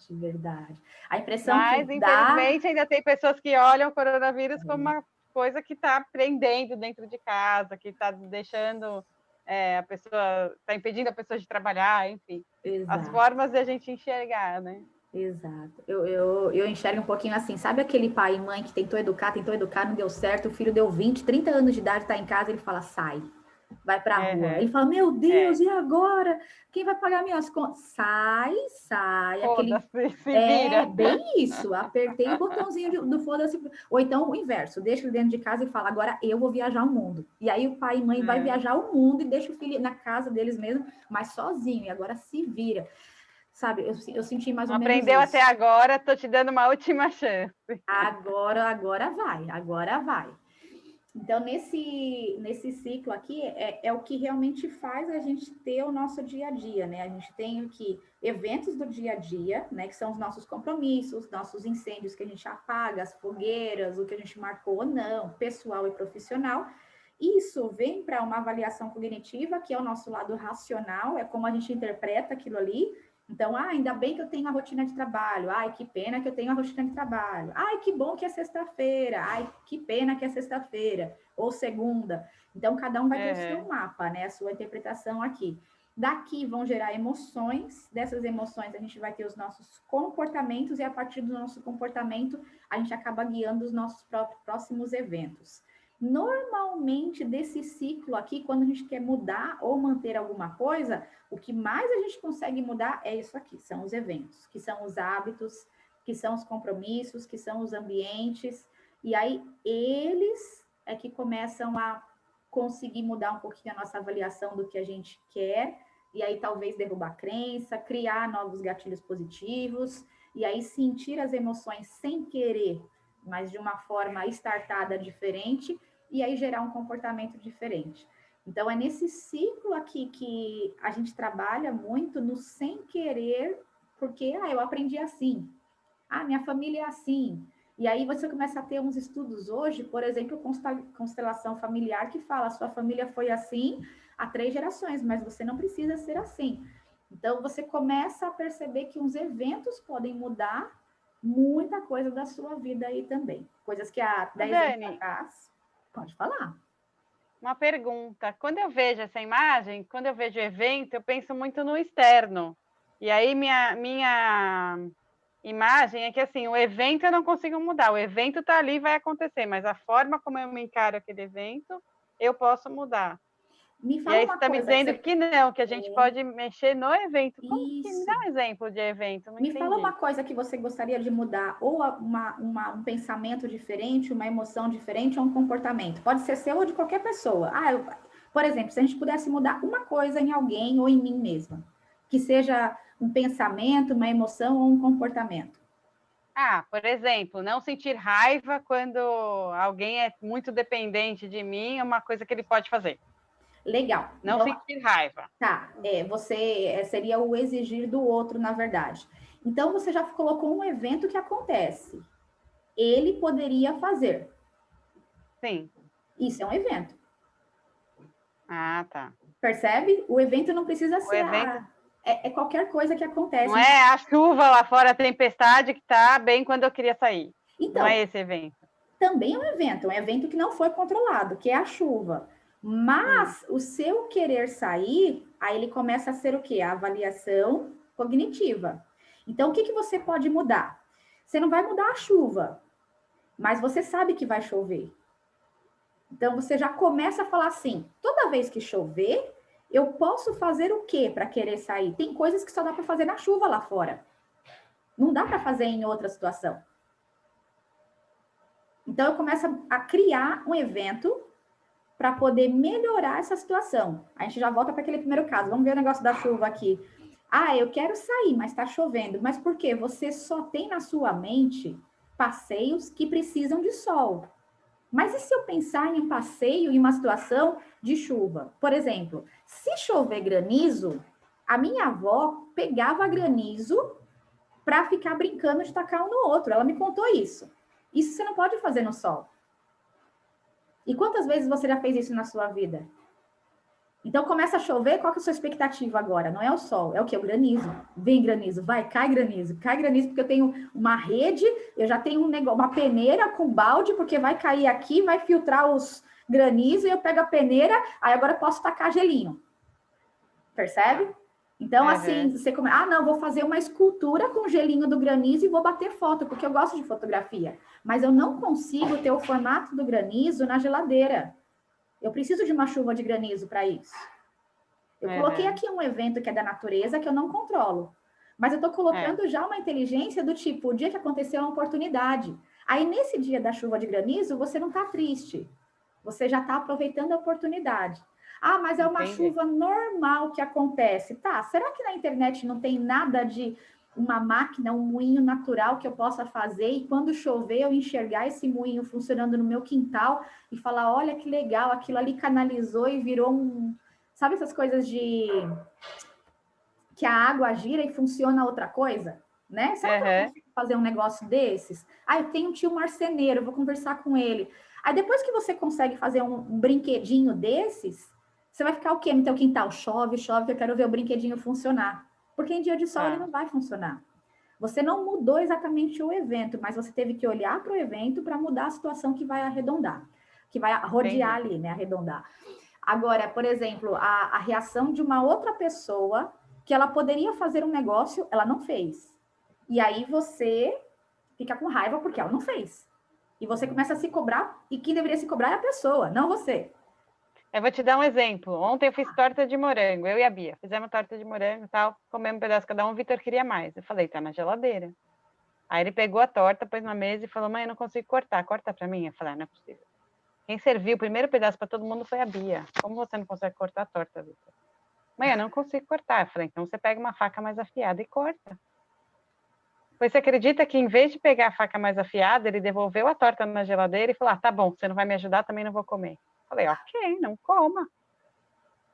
Speaker 1: Verdade. A impressão
Speaker 2: Mas,
Speaker 1: que
Speaker 2: infelizmente, ainda tem pessoas que olham o coronavírus como uma coisa que está prendendo dentro de casa, que está deixando a pessoa, está impedindo a pessoa de trabalhar, enfim.
Speaker 1: Exato.
Speaker 2: As formas de a gente enxergar, né?
Speaker 1: Exato. Eu enxergo um pouquinho assim, sabe aquele pai e mãe que tentou educar, não deu certo, o filho deu 20, 30 anos de idade, está em casa, ele fala, sai, vai para a rua. Ele fala, meu Deus, e agora? Quem vai pagar minhas contas? Sai.
Speaker 2: Foda-se, se vira.
Speaker 1: Bem isso, apertei o botãozinho do foda-se. Ou então o inverso, deixa ele dentro de casa e fala, agora eu vou viajar o mundo. E aí o pai e mãe vai viajar o mundo e deixa o filho na casa deles mesmo, mas sozinho, e agora se vira. Sabe, eu senti mais ou menos isso.
Speaker 2: Aprendeu até agora, tô te dando uma última chance.
Speaker 1: Agora vai. Então, nesse ciclo aqui, é o que realmente faz a gente ter o nosso dia a dia, né? A gente tem aqui eventos do dia a dia, né? Que são os nossos compromissos, nossos incêndios que a gente apaga, as fogueiras, o que a gente marcou ou não, pessoal e profissional. Isso vem para uma avaliação cognitiva, que é o nosso lado racional, é como a gente interpreta aquilo ali. Então, ainda bem que eu tenho a rotina de trabalho. Ai, que pena que eu tenho a rotina de trabalho. Ai, que bom que é sexta-feira. Ai, que pena que é sexta-feira. Ou segunda. Então, cada um vai ter o seu mapa, né? A sua interpretação aqui. Daqui vão gerar emoções. Dessas emoções, a gente vai ter os nossos comportamentos. E a partir do nosso comportamento, a gente acaba guiando os nossos próximos eventos. Normalmente, desse ciclo aqui, quando a gente quer mudar ou manter alguma coisa, o que mais a gente consegue mudar é isso aqui, são os eventos, que são os hábitos, que são os compromissos, que são os ambientes, e aí eles é que começam a conseguir mudar um pouquinho a nossa avaliação do que a gente quer, e aí talvez derrubar a crença, criar novos gatilhos positivos, e aí sentir as emoções sem querer, mas de uma forma startada diferente, e aí gerar um comportamento diferente. Então, é nesse ciclo aqui que a gente trabalha muito no sem querer, porque eu aprendi assim, minha família é assim. E aí você começa a ter uns estudos hoje, por exemplo, constelação familiar, que fala, sua família foi assim há 3 gerações, mas você não precisa ser assim. Então, você começa a perceber que uns eventos podem mudar muita coisa da sua vida aí também. Coisas que há 10 anos atrás... Pode falar.
Speaker 2: Uma pergunta. Quando eu vejo essa imagem, quando eu vejo o evento, eu penso muito no externo. E aí minha imagem é que assim, o evento eu não consigo mudar. O evento está ali, vai acontecer, mas a forma como eu me encaro aquele evento, eu posso mudar.
Speaker 1: Me fala uma coisa.
Speaker 2: Me dizendo que não, que a gente pode mexer no evento. Como que me dá um exemplo de evento? Não
Speaker 1: me
Speaker 2: entendi.
Speaker 1: fala uma coisa que você gostaria de mudar, ou um pensamento diferente, uma emoção diferente, ou um comportamento. Pode ser seu ou de qualquer pessoa. Por exemplo, se a gente pudesse mudar uma coisa em alguém ou em mim mesma, que seja um pensamento, uma emoção ou um comportamento.
Speaker 2: Por exemplo, não sentir raiva quando alguém é muito dependente de mim, é uma coisa que ele pode fazer.
Speaker 1: Legal.
Speaker 2: Não
Speaker 1: Então,
Speaker 2: sentir raiva.
Speaker 1: tá, seria o exigir do outro, na verdade. Então, você já colocou um evento que acontece. Ele poderia fazer.
Speaker 2: Sim.
Speaker 1: Isso é um evento.
Speaker 2: Ah, tá.
Speaker 1: Percebe? O evento não precisa
Speaker 2: O
Speaker 1: ser
Speaker 2: evento
Speaker 1: qualquer coisa que
Speaker 2: não
Speaker 1: acontece.
Speaker 2: é a chuva lá fora, a tempestade que tá bem quando eu queria sair. Não é
Speaker 1: Então,
Speaker 2: esse evento.
Speaker 1: também é um evento que não foi controlado, que é a chuva. Mas o seu querer sair, aí ele começa a ser o quê? A avaliação cognitiva. Então, o que você pode mudar? Você não vai mudar a chuva, mas você sabe que vai chover. Então, você já começa a falar assim: toda vez que chover, eu posso fazer o quê para querer sair? Tem coisas que só dá para fazer na chuva lá fora. Não dá para fazer em outra situação. Então, eu começo a criar um evento para poder melhorar essa situação. A gente já volta para aquele primeiro caso. Vamos ver o negócio da chuva aqui. Ah, eu quero sair, mas está chovendo. Mas por quê? Você só tem na sua mente passeios que precisam de sol. Mas e se eu pensar em um passeio em uma situação de chuva? Por exemplo, se chover granizo, a minha avó pegava granizo para ficar brincando de tacar um no outro. Ela me contou isso. Isso você não pode fazer no sol. E quantas vezes você já fez isso na sua vida? Então começa a chover, qual que é a sua expectativa agora? Não é o sol, é o quê? O granizo. Vem granizo, vai, cai granizo, porque eu tenho uma rede, eu já tenho um negócio, uma peneira com balde, porque vai cair aqui, vai filtrar os granizos, e eu pego a peneira, aí agora eu posso tacar gelinho. Percebe? Então, assim, você começa, não, vou fazer uma escultura com gelinho do granizo e vou bater foto, porque eu gosto de fotografia. Mas eu não consigo ter o formato do granizo na geladeira. Eu preciso de uma chuva de granizo para isso. Eu coloquei aqui um evento que é da natureza que eu não controlo. Mas eu estou colocando já uma inteligência do tipo, o dia que aconteceu é uma oportunidade. Aí, nesse dia da chuva de granizo, você não está triste. Você já está aproveitando a oportunidade. Ah, mas é uma chuva normal que acontece. Tá, será que na internet não tem nada de uma máquina, um moinho natural que eu possa fazer e quando chover eu enxergar esse moinho funcionando no meu quintal e falar, olha que legal, aquilo ali canalizou e virou um... Sabe essas coisas de... que a água gira e funciona outra coisa? Né? Será que eu não consigo fazer um negócio desses? Ah, eu tenho um tio marceneiro, vou conversar com ele. Aí depois que você consegue fazer um brinquedinho desses, você vai ficar o quê no teu quintal? Chove, chove, eu quero ver o brinquedinho funcionar. Porque em dia de sol ele não vai funcionar. Você não mudou exatamente o evento, mas você teve que olhar para o evento para mudar a situação que vai arredondar, que vai rodear ali, né? Arredondar. Agora, por exemplo, a reação de uma outra pessoa que ela poderia fazer um negócio, ela não fez. E aí você fica com raiva porque ela não fez. E você começa a se cobrar, e quem deveria se cobrar é a pessoa, não você.
Speaker 2: Eu vou te dar um exemplo. Ontem eu fiz torta de morango, eu e a Bia. Fizemos torta de morango e tal, comemos um pedaço cada um, o Vitor queria mais. Eu falei, tá na geladeira. Aí ele pegou a torta, pôs na mesa e falou, mãe, eu não consigo cortar, corta pra mim. Eu falei, não é possível. Quem serviu o primeiro pedaço para todo mundo foi a Bia. Como você não consegue cortar a torta, Vitor? Mãe, eu não consigo cortar. Eu falei, então você pega uma faca mais afiada e corta. Pois você acredita que em vez de pegar a faca mais afiada, ele devolveu a torta na geladeira e falou, tá bom, você não vai me ajudar, também não vou comer. Eu falei, ok, não coma.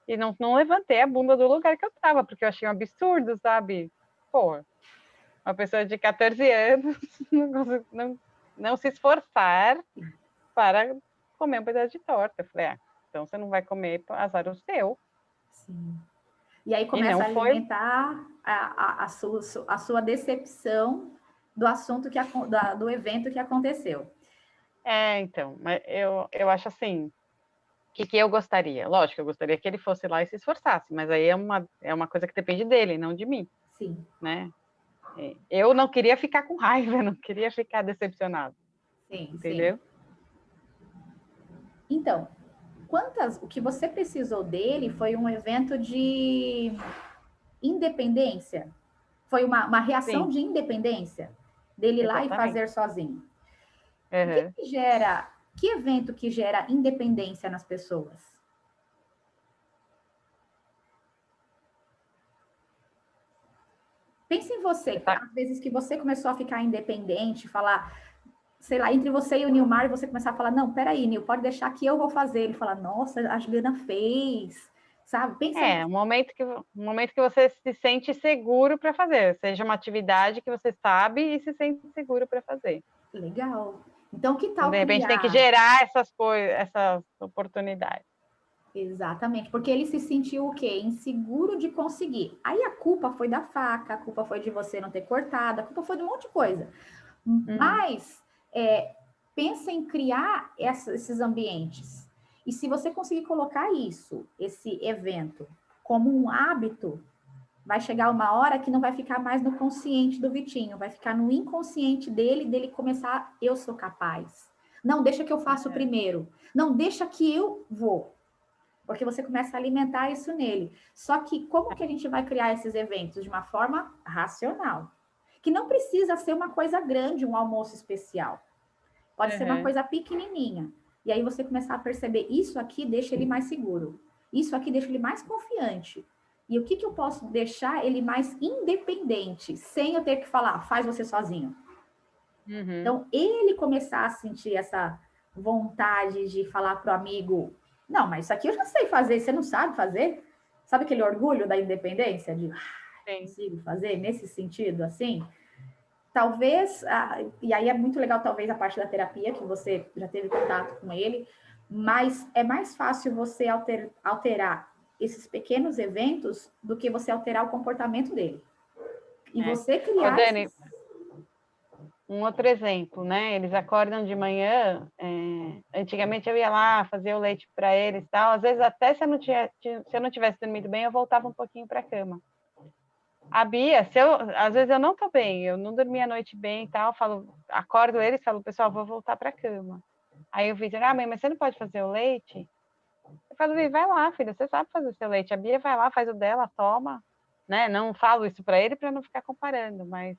Speaker 2: E não levantei a bunda do lugar que eu tava, porque eu achei um absurdo, sabe? Pô, uma pessoa de 14 anos não se esforçar para comer um pedaço de torta. Eu falei, então você não vai comer, azar o seu.
Speaker 1: Sim. E aí começa a alimentar a sua decepção do assunto, do evento que aconteceu.
Speaker 2: Então, mas eu acho assim, que eu gostaria? Lógico, eu gostaria que ele fosse lá e se esforçasse, mas aí é uma coisa que depende dele, não de mim.
Speaker 1: Sim.
Speaker 2: Né? Eu não queria ficar com raiva, não queria ficar decepcionado.
Speaker 1: Sim,
Speaker 2: entendeu?
Speaker 1: Sim. Então, o que você precisou dele foi um evento de independência? Foi uma reação de independência dele ir lá e fazer sozinho? O que gera, que evento que gera independência nas pessoas? Pense em você, às vezes que você começou a ficar independente, falar, sei lá, entre você e o Nilmar, você começar a falar, não, peraí, Nil, pode deixar que eu vou fazer. Ele fala, nossa, a Juliana fez, sabe? Pensa.
Speaker 2: Um momento que você se sente seguro para fazer, seja uma atividade que você sabe e se sente seguro para fazer.
Speaker 1: Legal. Então, que
Speaker 2: Então,
Speaker 1: tal
Speaker 2: de repente, tem que
Speaker 1: criar?
Speaker 2: gerar essas coisas, essas oportunidades.
Speaker 1: Exatamente, porque ele se sentiu o quê? Inseguro de conseguir. Aí a culpa foi da faca, a culpa foi de você não ter cortado, a culpa foi de um monte de coisa. Mas pensa em criar esses ambientes. E se você conseguir colocar isso, esse evento, como um hábito, vai chegar uma hora que não vai ficar mais no consciente do Vitinho, vai ficar no inconsciente dele começar, eu sou capaz. Não, deixa que eu faço primeiro. Não, deixa que eu vou. Porque você começa a alimentar isso nele. Só que como que a gente vai criar esses eventos? De uma forma racional. Que não precisa ser uma coisa grande, um almoço especial. Pode ser uma coisa pequenininha. E aí você começar a perceber, isso aqui deixa ele mais seguro. Isso aqui deixa ele mais confiante. E o que eu posso deixar ele mais independente, sem eu ter que falar, faz você sozinho. Então, ele começar a sentir essa vontade de falar pro amigo, não, mas isso aqui eu já sei fazer, você não sabe fazer? Sabe aquele orgulho da independência? De, consigo fazer nesse sentido, assim? Talvez, e aí é muito legal, talvez, a parte da terapia, que você já teve contato com ele, mas é mais fácil você alterar esses pequenos eventos do que você alterar o comportamento dele. E você criar...
Speaker 2: Ô, Dani, um outro exemplo, né? Eles acordam de manhã, antigamente eu ia lá fazer o leite para eles e tal, às vezes até se eu não tivesse dormido bem, eu voltava um pouquinho para a cama. A Bia, às vezes eu não tô bem, eu não dormi a noite bem e tal, acordo eles e falo, pessoal, vou voltar para a cama. Aí o Vitor, mãe, mas você não pode fazer o leite? Eu falo, Vi, vai lá, filha, você sabe fazer seu leite. A Bia vai lá, faz o dela, toma, né? Não falo isso para ele para não ficar comparando, mas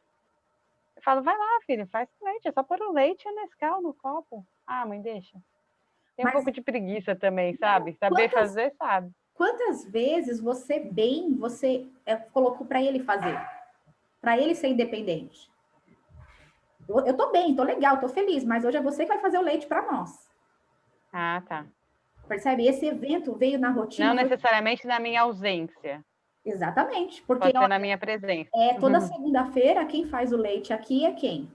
Speaker 2: eu falo, vai lá, filha, faz o leite, é só pôr o leite e o Nescau no copo. Ah, mãe, deixa. Tem um pouco de preguiça também, sabe? Saber fazer, sabe?
Speaker 1: Quantas vezes você colocou para ele fazer? Para ele ser independente? Eu tô bem, tô legal, tô feliz, mas hoje é você que vai fazer o leite para nós.
Speaker 2: Ah, tá.
Speaker 1: Percebe? Esse evento veio na rotina...
Speaker 2: Não necessariamente na minha ausência.
Speaker 1: Exatamente, porque
Speaker 2: pode ser na minha presença.
Speaker 1: Toda segunda-feira quem faz o leite aqui é quem?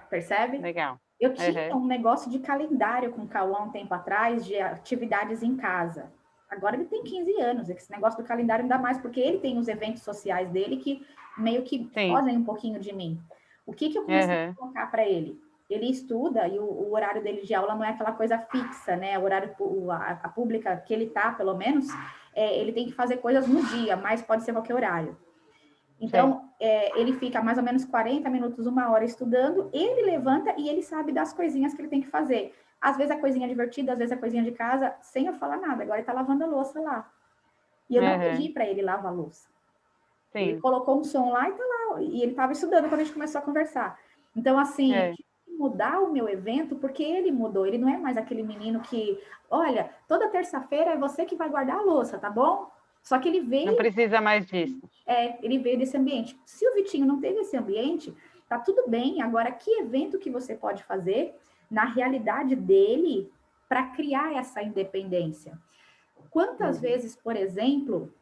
Speaker 1: Percebe?
Speaker 2: Legal.
Speaker 1: Eu tinha um negócio de calendário com o Cauã um tempo atrás, de atividades em casa. Agora ele tem 15 anos, esse negócio do calendário ainda mais, porque ele tem os eventos sociais dele que meio que fogem um pouquinho de mim. O que eu comecei a colocar para ele? Ele estuda e o horário dele de aula não é aquela coisa fixa, né? O horário, a pública que ele tá, pelo menos, ele tem que fazer coisas no dia, mas pode ser qualquer horário. Então, ele fica mais ou menos 40 minutos, uma hora estudando, ele levanta e ele sabe das coisinhas que ele tem que fazer. Às vezes é coisinha divertida, às vezes é coisinha de casa, sem eu falar nada. Agora ele tá lavando a louça lá. E eu não pedi para ele lavar a louça. Sim. Ele colocou um som lá e tá lá. E ele tava estudando quando a gente começou a conversar. Então, assim, eu tive que mudar o meu evento porque ele mudou. Ele não é mais aquele menino que, olha, toda terça-feira é você que vai guardar a louça, tá bom? Só que ele veio...
Speaker 2: Não precisa mais disso.
Speaker 1: Ele veio desse ambiente. Se o Vitinho não teve esse ambiente, tá tudo bem. Agora, que evento que você pode fazer na realidade dele para criar essa independência? Quantas vezes, por exemplo,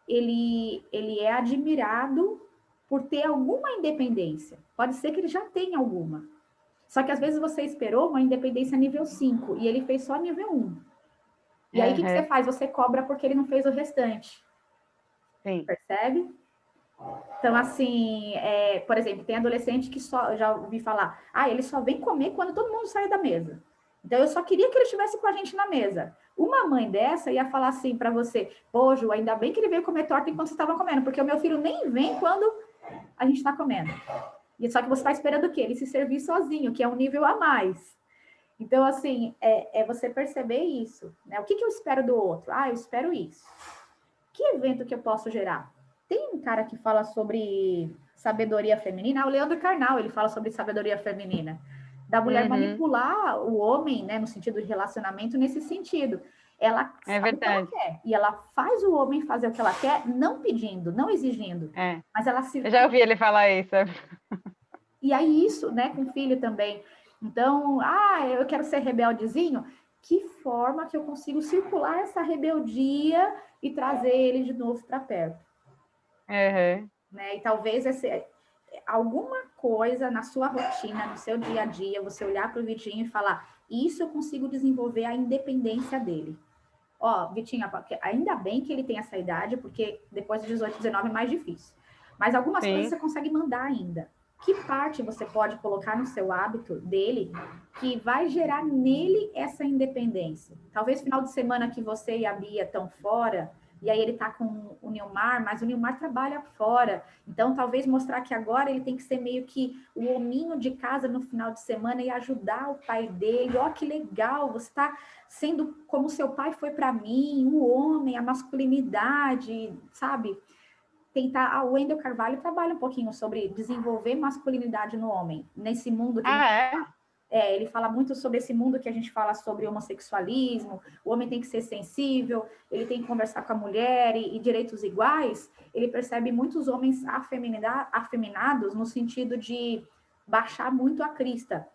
Speaker 1: ele é admirado por ter alguma independência? Pode ser que ele já tenha alguma. Só que às vezes você esperou uma independência nível 5 e ele fez só nível 1. E aí o que você faz? Você cobra porque ele não fez o restante. Sim. Percebe? Então, assim, por exemplo, tem adolescente que eu já ouvi falar, ele só vem comer quando todo mundo sai da mesa. Então, eu só queria que ele estivesse com a gente na mesa. Uma mãe dessa ia falar assim para você, pô, Ju, ainda bem que ele veio comer torta enquanto vocês estavam comendo, porque o meu filho nem vem quando a gente está comendo. E só que você está esperando o quê? Ele se servir sozinho, que é um nível a mais. Então, assim, você perceber isso, né? O que eu espero do outro? Eu espero isso. Que evento que eu posso gerar? Tem um cara que fala sobre sabedoria feminina, o Leandro Carnal, ele fala sobre sabedoria feminina, da mulher manipular o homem, né, no sentido de relacionamento, nesse sentido. Ela sabe o que ela quer, e ela faz o homem fazer o que ela quer, não pedindo, não exigindo. Mas ela se...
Speaker 2: Eu já ouvi ele falar isso.
Speaker 1: E aí isso, né, com filho também. Então, eu quero ser rebeldezinho. Que forma que eu consigo circular essa rebeldia e trazer ele de novo para perto?
Speaker 2: Uhum.
Speaker 1: Né? E talvez alguma coisa na sua rotina, no seu dia a dia, você olhar para o Vitinho e falar, isso eu consigo desenvolver a independência dele. Ó, Vitinho, ainda bem que ele tem essa idade, porque depois de 18, 19 é mais difícil. Mas algumas coisas você consegue mandar ainda. Que parte você pode colocar no seu hábito dele que vai gerar nele essa independência? Talvez final de semana que você e a Bia estão fora, e aí ele tá com o Nilmar, mas o Nilmar trabalha fora. Então, talvez mostrar que agora ele tem que ser meio que o hominho de casa no final de semana e ajudar o pai dele. Ó, que legal, você tá sendo como seu pai foi para mim, o homem, a masculinidade, sabe? Tentar. O Wendel Carvalho trabalha um pouquinho sobre desenvolver masculinidade no homem, nesse mundo que ele fala muito sobre esse mundo que a gente fala sobre homossexualismo, o homem tem que ser sensível, ele tem que conversar com a mulher e direitos iguais. Ele percebe muitos homens afeminados no sentido de baixar muito a crista.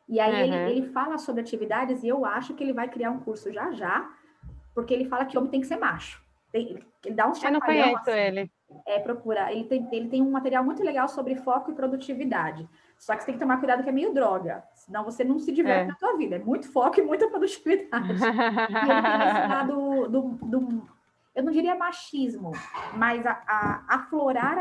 Speaker 1: E aí ele fala sobre atividades e eu acho que ele vai criar um curso já, porque ele fala que homem tem que ser macho. Ele dá um chacoalhão.
Speaker 2: Eu não conheço assim, ele.
Speaker 1: Procura. Ele tem um material muito legal sobre foco e produtividade. Só que você tem que tomar cuidado que é meio droga, senão você não se diverte na tua vida. É muito foco e muita produtividade. E ele tem esse lado eu não diria machismo, mas aflorar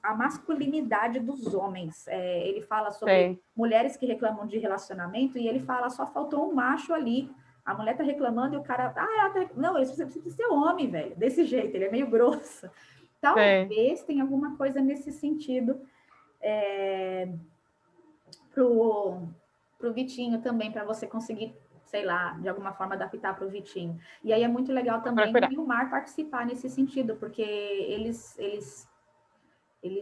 Speaker 1: a masculinidade dos homens. Ele fala sobre mulheres que reclamam de relacionamento e ele fala, só faltou um macho ali. A mulher tá reclamando e o cara... Não, você precisa ser homem, velho. Desse jeito, ele é meio grosso. Talvez tenha alguma coisa nesse sentido pro Vitinho também, para você conseguir, sei lá, de alguma forma adaptar para o Vitinho. E aí é muito legal também o Nilmar participar nesse sentido, porque eles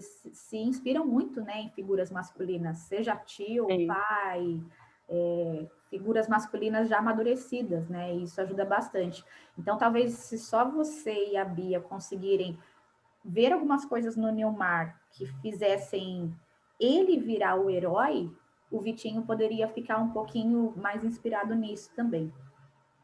Speaker 1: se inspiram muito, né, em figuras masculinas, seja tio, pai, figuras masculinas já amadurecidas, né, e isso ajuda bastante. Então, talvez se só você e a Bia conseguirem ver algumas coisas no Nilmar que fizessem ele virar o herói, o Vitinho poderia ficar um pouquinho mais inspirado nisso também.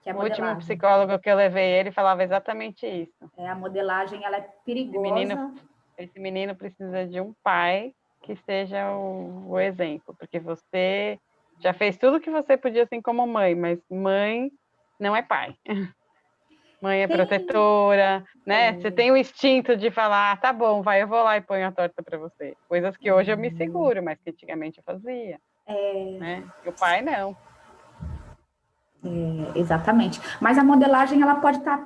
Speaker 1: Que é a modelagem.
Speaker 2: O último psicólogo que eu levei ele falava exatamente isso.
Speaker 1: A modelagem, ela é perigosa.
Speaker 2: Esse menino precisa de um pai que seja o exemplo, porque você já fez tudo que você podia assim como mãe, mas mãe não é pai. Mãe é protetora, né? Você tem o instinto de falar, tá bom, vai, eu vou lá e ponho a torta para você. Coisas que hoje eu me seguro, mas que antigamente eu fazia. Né? E o pai não.
Speaker 1: Exatamente. Mas a modelagem, ela pode estar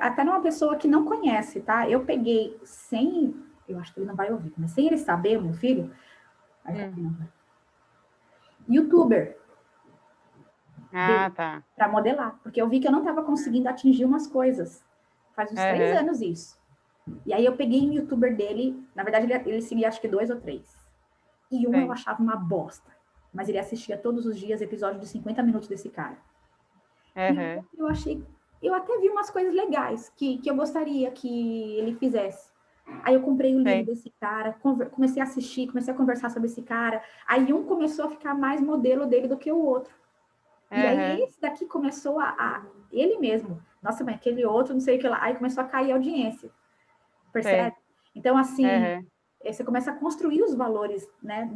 Speaker 1: até numa pessoa que não conhece, tá? Eu peguei eu acho que ele não vai ouvir, mas sem ele saber, meu filho, YouTuber.
Speaker 2: Tá.
Speaker 1: Para modelar, porque eu vi que eu não estava conseguindo atingir umas coisas. Faz uns 3 anos isso. E aí eu peguei um youtuber dele, na verdade ele seguia acho que 2 ou 3. E eu achava uma bosta. Mas ele assistia todos os dias episódio de 50 minutos desse cara. E eu até vi umas coisas legais que eu gostaria que ele fizesse. Aí eu comprei o livro desse cara, comecei a assistir, comecei a conversar sobre esse cara. Aí um começou a ficar mais modelo dele do que o outro. E aí esse daqui começou ele mesmo. Nossa, mas aquele outro, não sei o que lá. Aí começou a cair a audiência. Percebe? Então, assim, você começa a construir os valores, né,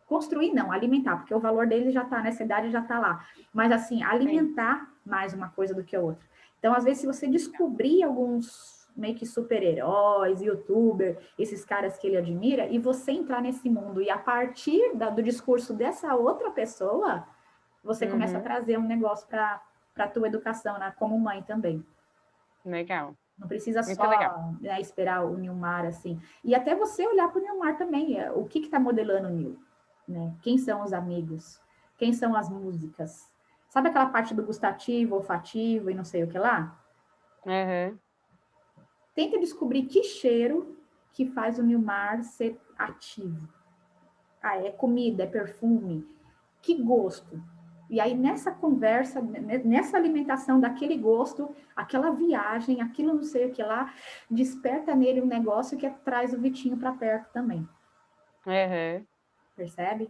Speaker 1: construir não, alimentar, porque o valor dele já está nessa idade, já está lá. Mas, assim, alimentar mais uma coisa do que a outra. Então, às vezes, se você descobrir alguns meio que super-heróis, youtuber, esses caras que ele admira, e você entrar nesse mundo, e a partir do discurso dessa outra pessoa, você começa a trazer um negócio para a tua educação, né, como mãe também.
Speaker 2: Legal.
Speaker 1: Não precisa só esperar o Nilmar, assim. E até você olhar para o Nilmar também. O que está modelando o Nil? Né? Quem são os amigos? Quem são as músicas? Sabe aquela parte do gustativo, olfativo e não sei o que lá? Tenta descobrir que cheiro que faz o Nilmar ser ativo. É comida, é perfume? Que gosto? E aí, nessa conversa, nessa alimentação daquele gosto, aquela viagem, aquilo não sei o que lá, desperta nele um negócio que traz o Vitinho para perto também. Percebe?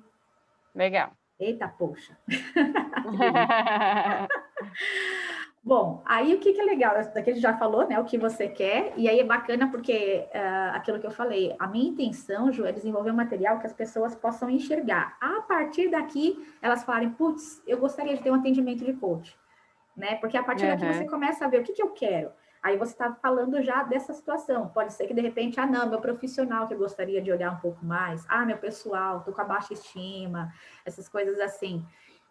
Speaker 2: Legal.
Speaker 1: Eita, poxa. Que delícia. Bom, aí o que é legal? Isso daqui a gente já falou, né? O que você quer, e aí é bacana porque aquilo que eu falei, a minha intenção, Ju, é desenvolver um material que as pessoas possam enxergar. A partir daqui, elas falarem, putz, eu gostaria de ter um atendimento de coach, né? Porque a partir daqui você começa a ver o que eu quero. Aí você está falando já dessa situação. Pode ser que de repente, não, meu profissional que eu gostaria de olhar um pouco mais, meu pessoal, tô com a baixa estima, essas coisas assim.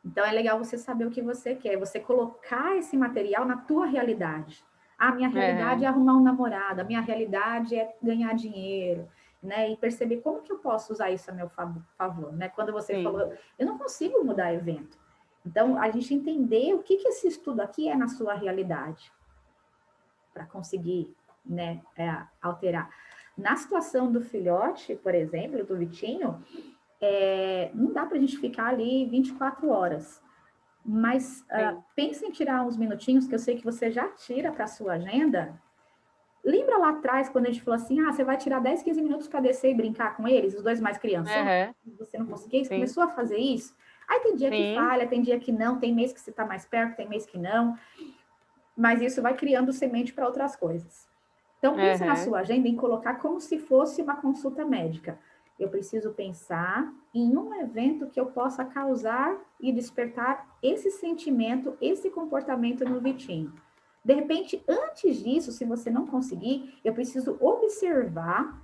Speaker 1: Então, é legal você saber o que você quer, você colocar esse material na tua realidade. Minha realidade é arrumar um namorado, a minha realidade é ganhar dinheiro, né? E perceber como que eu posso usar isso a meu favor, né? Quando você falou, eu não consigo mudar evento. Então, a gente entender o que esse estudo aqui é na sua realidade, para conseguir, né, alterar. Na situação do filhote, por exemplo, do Vitinho, não dá para a gente ficar ali 24 horas. Mas pense em tirar uns minutinhos, que eu sei que você já tira para a sua agenda. Lembra lá atrás, quando a gente falou assim, você vai tirar 10, 15 minutos para descer e brincar com eles, os dois mais crianças? Você não conseguia, você começou a fazer isso? Aí tem dia que falha, tem dia que não, tem mês que você está mais perto, tem mês que não. Mas isso vai criando semente para outras coisas. Então, pense na sua agenda em colocar como se fosse uma consulta médica. Eu preciso pensar em um evento que eu possa causar e despertar esse sentimento, esse comportamento no Vitinho. De repente, antes disso, se você não conseguir, eu preciso observar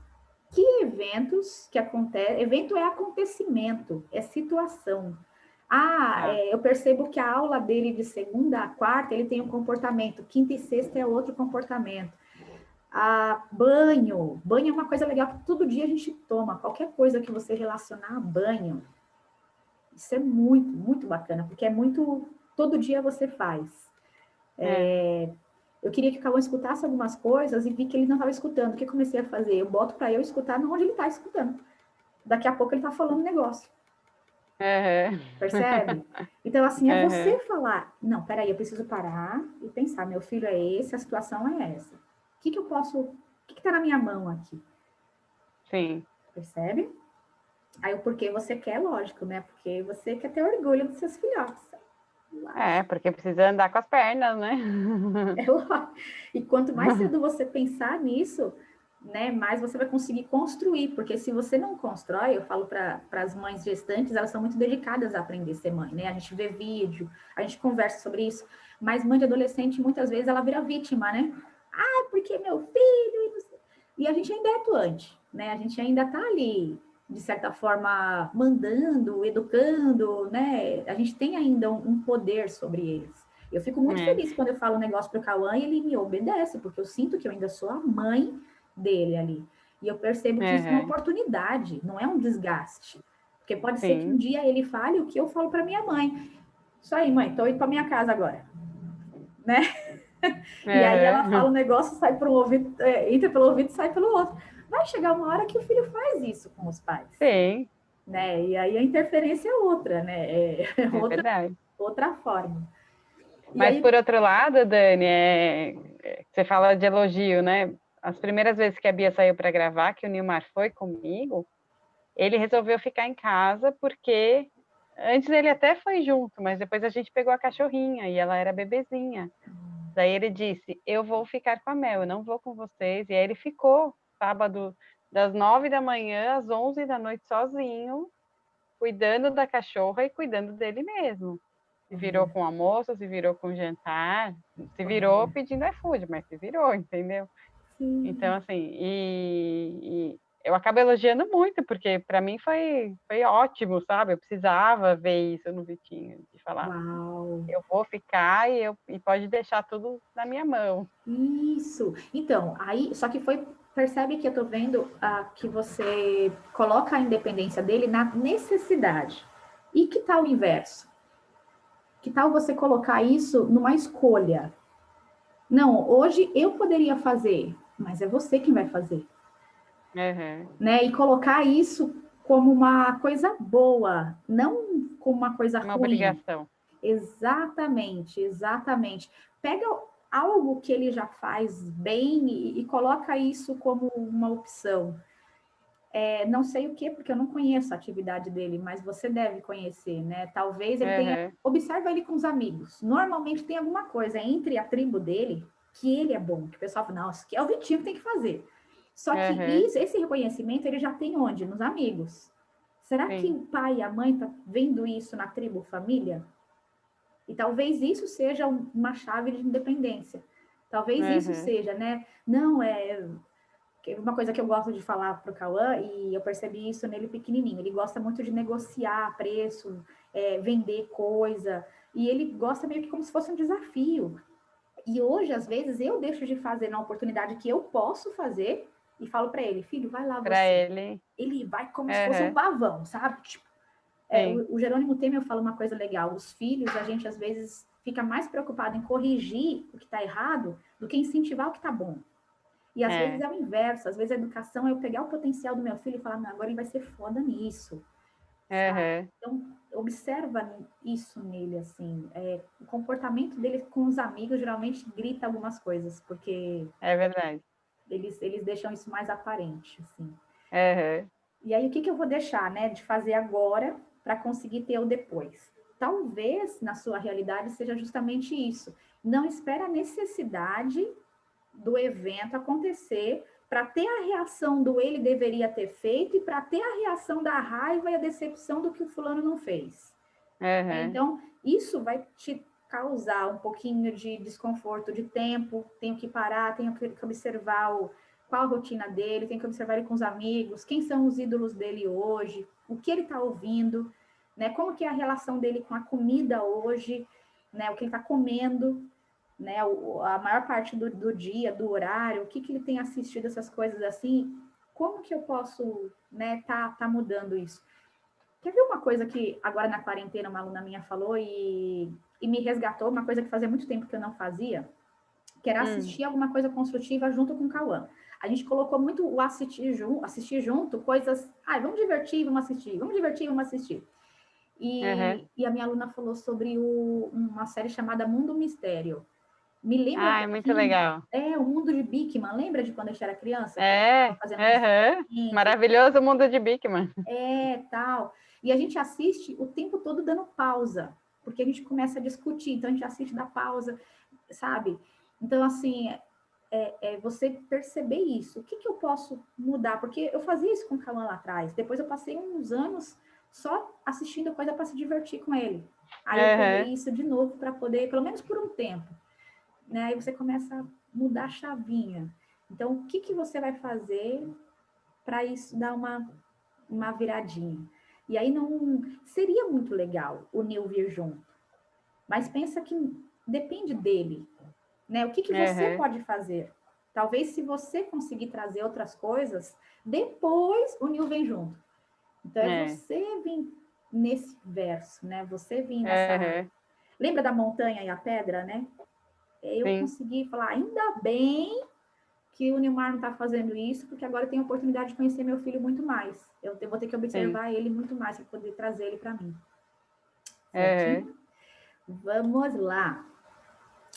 Speaker 1: que eventos que acontecem. Evento é acontecimento, é situação. Eu percebo que a aula dele de segunda a quarta, ele tem um comportamento, quinta e sexta é outro comportamento. Banho é uma coisa legal que todo dia a gente toma, qualquer coisa que você relacionar a banho, isso é muito, muito bacana, porque é muito, todo dia você faz. Eu queria que o Cauã escutasse algumas coisas e vi que ele não estava escutando. O que eu comecei a fazer? Eu boto para eu escutar onde ele está escutando. Daqui a pouco ele está falando negócio. Percebe? Então, assim, é você falar, não, peraí, eu preciso parar e pensar, meu filho é esse, a situação é essa. O que eu posso, o que está na minha mão aqui?
Speaker 2: Sim.
Speaker 1: Percebe? Aí o porquê você quer, lógico, né? Porque você quer ter orgulho dos seus filhotes.
Speaker 2: Porque precisa andar com as pernas, né?
Speaker 1: E quanto mais cedo você pensar nisso, né, mais você vai conseguir construir, porque se você não constrói, eu falo para as mães gestantes, elas são muito dedicadas a aprender a ser mãe, né? A gente vê vídeo, a gente conversa sobre isso, mas mãe de adolescente, muitas vezes, ela vira vítima, né? Porque meu filho... E a gente ainda é atuante, né? A gente ainda está ali, de certa forma, mandando, educando, né? A gente tem ainda um poder sobre eles. Eu fico muito feliz quando eu falo um negócio para o Cauã e ele me obedece, porque eu sinto que eu ainda sou a mãe dele ali. E eu percebo que isso é uma oportunidade, não é um desgaste. Porque pode ser que um dia ele fale o que eu falo para minha mãe. Isso aí, mãe, tô indo para minha casa agora. Né? E aí ela fala um negócio, sai por um ouvido, entra pelo ouvido e sai pelo outro. Vai chegar uma hora que o filho faz isso com os pais.
Speaker 2: Sim.
Speaker 1: Né? E aí a interferência é outra, né? Outra forma.
Speaker 2: Mas, por outro lado, Dani, você fala de elogio, né? As primeiras vezes que a Bia saiu para gravar, que o Nilmar foi comigo, ele resolveu ficar em casa porque antes ele até foi junto, mas depois a gente pegou a cachorrinha e ela era bebezinha. Daí ele disse, eu vou ficar com a Mel, eu não vou com vocês. E aí ele ficou sábado das 9 da manhã às 11 da noite sozinho, cuidando da cachorra e cuidando dele mesmo. Se virou com o almoço, se virou com o jantar, se virou pedindo iFood, mas se virou, entendeu?
Speaker 1: Sim.
Speaker 2: Então, assim, e eu acabo elogiando muito, porque para mim foi ótimo, sabe? Eu precisava ver isso no Vitinho, de falar, eu vou ficar e pode deixar tudo na minha mão.
Speaker 1: Isso. Então, aí, só que percebe que eu tô vendo que você coloca a independência dele na necessidade. E que tal o inverso? Que tal você colocar isso numa escolha? Não, hoje eu poderia fazer, mas é você quem vai fazer. Né? E colocar isso como uma coisa boa, não como uma coisa ruim.
Speaker 2: Uma obrigação.
Speaker 1: Exatamente, exatamente. Pega algo que ele já faz bem e coloca isso como uma opção. Não sei o que, porque eu não conheço a atividade dele, mas você deve conhecer, né? Talvez ele tenha... Observa ele com os amigos. Normalmente tem alguma coisa entre a tribo dele que ele é bom, que o pessoal fala, não, isso aqui é o Vitinho que tem que fazer. Só que esse reconhecimento ele já tem onde? Nos amigos. Será que o pai e a mãe tá vendo isso na tribo, família? E talvez isso seja uma chave de independência. Talvez isso seja, né? Não, uma coisa que eu gosto de falar para o Cauã, e eu percebi isso nele pequenininho, ele gosta muito de negociar preço, vender coisa, e ele gosta meio que como se fosse um desafio. E hoje, às vezes, eu deixo de fazer na oportunidade que eu posso fazer e falo para ele, filho, vai lá você. Ele vai como se fosse um pavão, sabe? Tipo, o Jerônimo Temer fala uma coisa legal, os filhos, a gente às vezes fica mais preocupado em corrigir o que está errado do que incentivar o que está bom. E às vezes é o inverso, às vezes a educação é eu pegar o potencial do meu filho e falar, não, agora ele vai ser foda nisso. Então, observa isso nele, assim. O comportamento dele com os amigos geralmente grita algumas coisas, porque...
Speaker 2: É verdade.
Speaker 1: Eles deixam isso mais aparente, assim. E aí, o que eu vou deixar, né, de fazer agora para conseguir ter o depois? Talvez, na sua realidade, seja justamente isso. Não espera a necessidade do evento acontecer para ter a reação do ele deveria ter feito e para ter a reação da raiva e a decepção do que o fulano não fez. Então, isso vai te causar um pouquinho de desconforto de tempo, tenho que parar, tenho que observar qual a rotina dele, tenho que observar ele com os amigos, quem são os ídolos dele hoje, o que ele está ouvindo, né? Como que é a relação dele com a comida hoje, né? O que ele está comendo, né? A maior parte do dia, do horário, o que ele tem assistido, essas coisas assim, como que eu posso, né, tá mudando isso? Quer ver uma coisa que agora na quarentena uma aluna minha falou e me resgatou, uma coisa que fazia muito tempo que eu não fazia, que era assistir alguma coisa construtiva junto com o Cauã. A gente colocou muito o assistir junto, coisas, vamos divertir, vamos assistir, vamos divertir, vamos assistir. E a minha aluna falou sobre uma série chamada Mundo Mistério. Me lembra
Speaker 2: é muito legal.
Speaker 1: O Mundo de Bikman, lembra de quando a gente era criança?
Speaker 2: Maravilhoso o Mundo de Bikman.
Speaker 1: Tal. E a gente assiste o tempo todo dando pausa, porque a gente começa a discutir, então a gente assiste da pausa, sabe? Então, assim, você perceber isso. O que eu posso mudar? Porque eu fazia isso com o Cauã lá atrás, depois eu passei uns anos só assistindo coisa para se divertir com ele. Aí eu peguei isso de novo para poder, pelo menos por um tempo, né? Aí você começa a mudar a chavinha. Então, o que você vai fazer para isso dar uma viradinha? E aí não seria muito legal o Nil vir junto, mas pensa que depende dele, né? O que você pode fazer? Talvez se você conseguir trazer outras coisas, depois o Nil vem junto. Então você vir nesse verso, né? Você vir nessa... Lembra da montanha e a pedra, né? Eu consegui falar, ainda bem que o Nilmar não está fazendo isso, porque agora eu tenho a oportunidade de conhecer meu filho muito mais. Eu vou ter que observar ele muito mais para poder trazer ele para mim. Certinho? Vamos lá.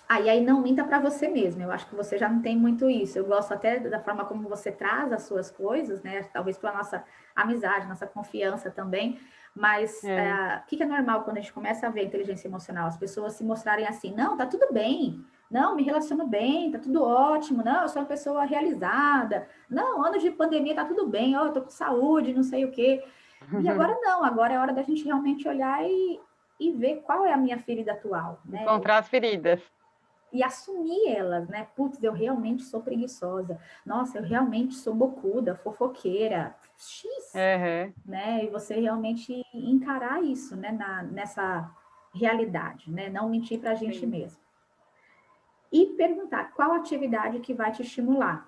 Speaker 1: E aí não minta para você mesmo. Eu acho que você já não tem muito isso. Eu gosto até da forma como você traz as suas coisas, né? Talvez pela nossa amizade, nossa confiança também. Mas o que é normal quando a gente começa a ver a inteligência emocional? As pessoas se mostrarem assim, não, tá tudo bem. Não, me relaciono bem, tá tudo ótimo. Não, eu sou uma pessoa realizada. Não, anos de pandemia tá tudo bem. Eu tô com saúde, não sei o quê. E agora não, agora é hora da gente realmente olhar e ver qual é a minha ferida atual, né?
Speaker 2: Encontrar as feridas.
Speaker 1: E assumir elas, né? Putz, eu realmente sou preguiçosa. Nossa, eu realmente sou bocuda, fofoqueira. X, né? E você realmente encarar isso, né? Nessa realidade, né? Não mentir para a gente mesmo. E perguntar qual atividade que vai te estimular.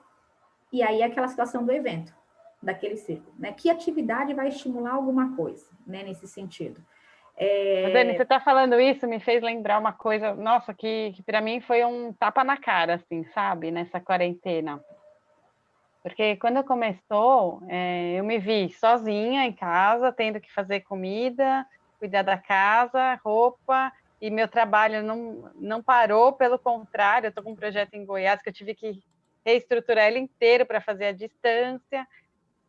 Speaker 1: E aí é aquela situação do evento, daquele círculo, né? Que atividade vai estimular alguma coisa, né? Nesse sentido.
Speaker 2: Dani, você está falando isso, me fez lembrar uma coisa, nossa, que para mim foi um tapa na cara, assim, sabe, nessa quarentena. Porque quando começou, eu me vi sozinha em casa, tendo que fazer comida, cuidar da casa, roupa, e meu trabalho não parou, pelo contrário, eu estou com um projeto em Goiás que eu tive que reestruturar ele inteiro para fazer à distância.